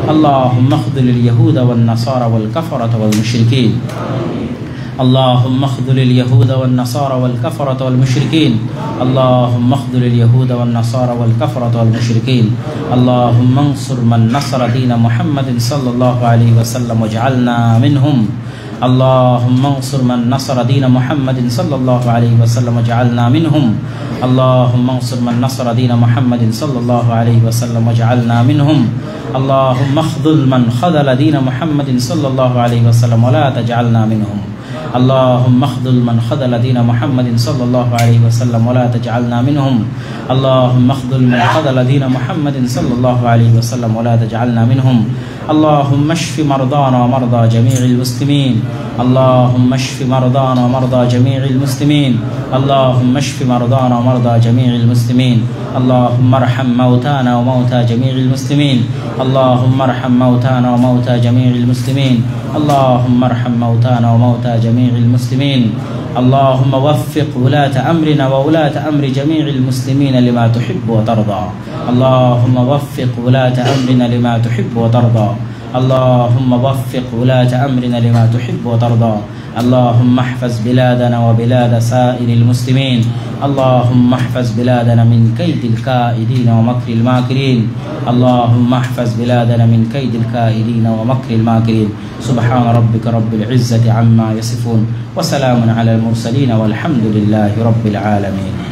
Speaker 1: اللهم اخذل اليهود والنصارى والكفرة والمشركين. اللهم اخذل اليهود والنصارى والكفرة والمشركين. اللهم اخذل اليهود والنصارى والكفرة والمشركين. اللهم انصر من نصر دين محمد صلى الله عليه وسلم واجعلنا منهم. اللهم انصر من نصر دين محمد صلى الله عليه وسلم واجعلنا منهم. اللهم انصر من نصر دين محمد صلى الله عليه وسلم واجعلنا منهم. اللهم اخذل من خذل دين محمد صلى الله عليه وسلم ولا تجعلنا منهم. اللهم اخذل من خذل دين محمد صلى الله عليه وسلم ولا تجعلنا منهم. اللهم اخذل من خذل دين محمد صلى الله عليه وسلم ولا تجعلنا منهم. اللهم اشف مرضانا ومرضى جميع المسلمين. اللهم اشف مرضانا ومرضى جميع المسلمين. اللهم اشف مرضانا ومرضى جميع المسلمين. اللهم ارحم موتانا وموتى جميع المسلمين. اللهم ارحم موتانا وموتى جميع المسلمين. اللهم ارحم موتانا وموتى جميع المسلمين. اللهم وفق ولاة أمرنا وولاة أمر جميع المسلمين لما تحب وترضى. اللهم وفق ولاة أمرنا لما تحب وترضى. اللهم وفق ولاة أمرنا لما تحب وترضى. اللهم احفظ بلادنا وبلاد سائر المسلمين. اللهم احفظ بلادنا من كيد الكائدين ومكر الماكرين. اللهم احفظ بلادنا من كيد الكائدين ومكر الماكرين. سبحان ربك رب العزة عما يصفون وسلام على المرسلين والحمد لله رب العالمين.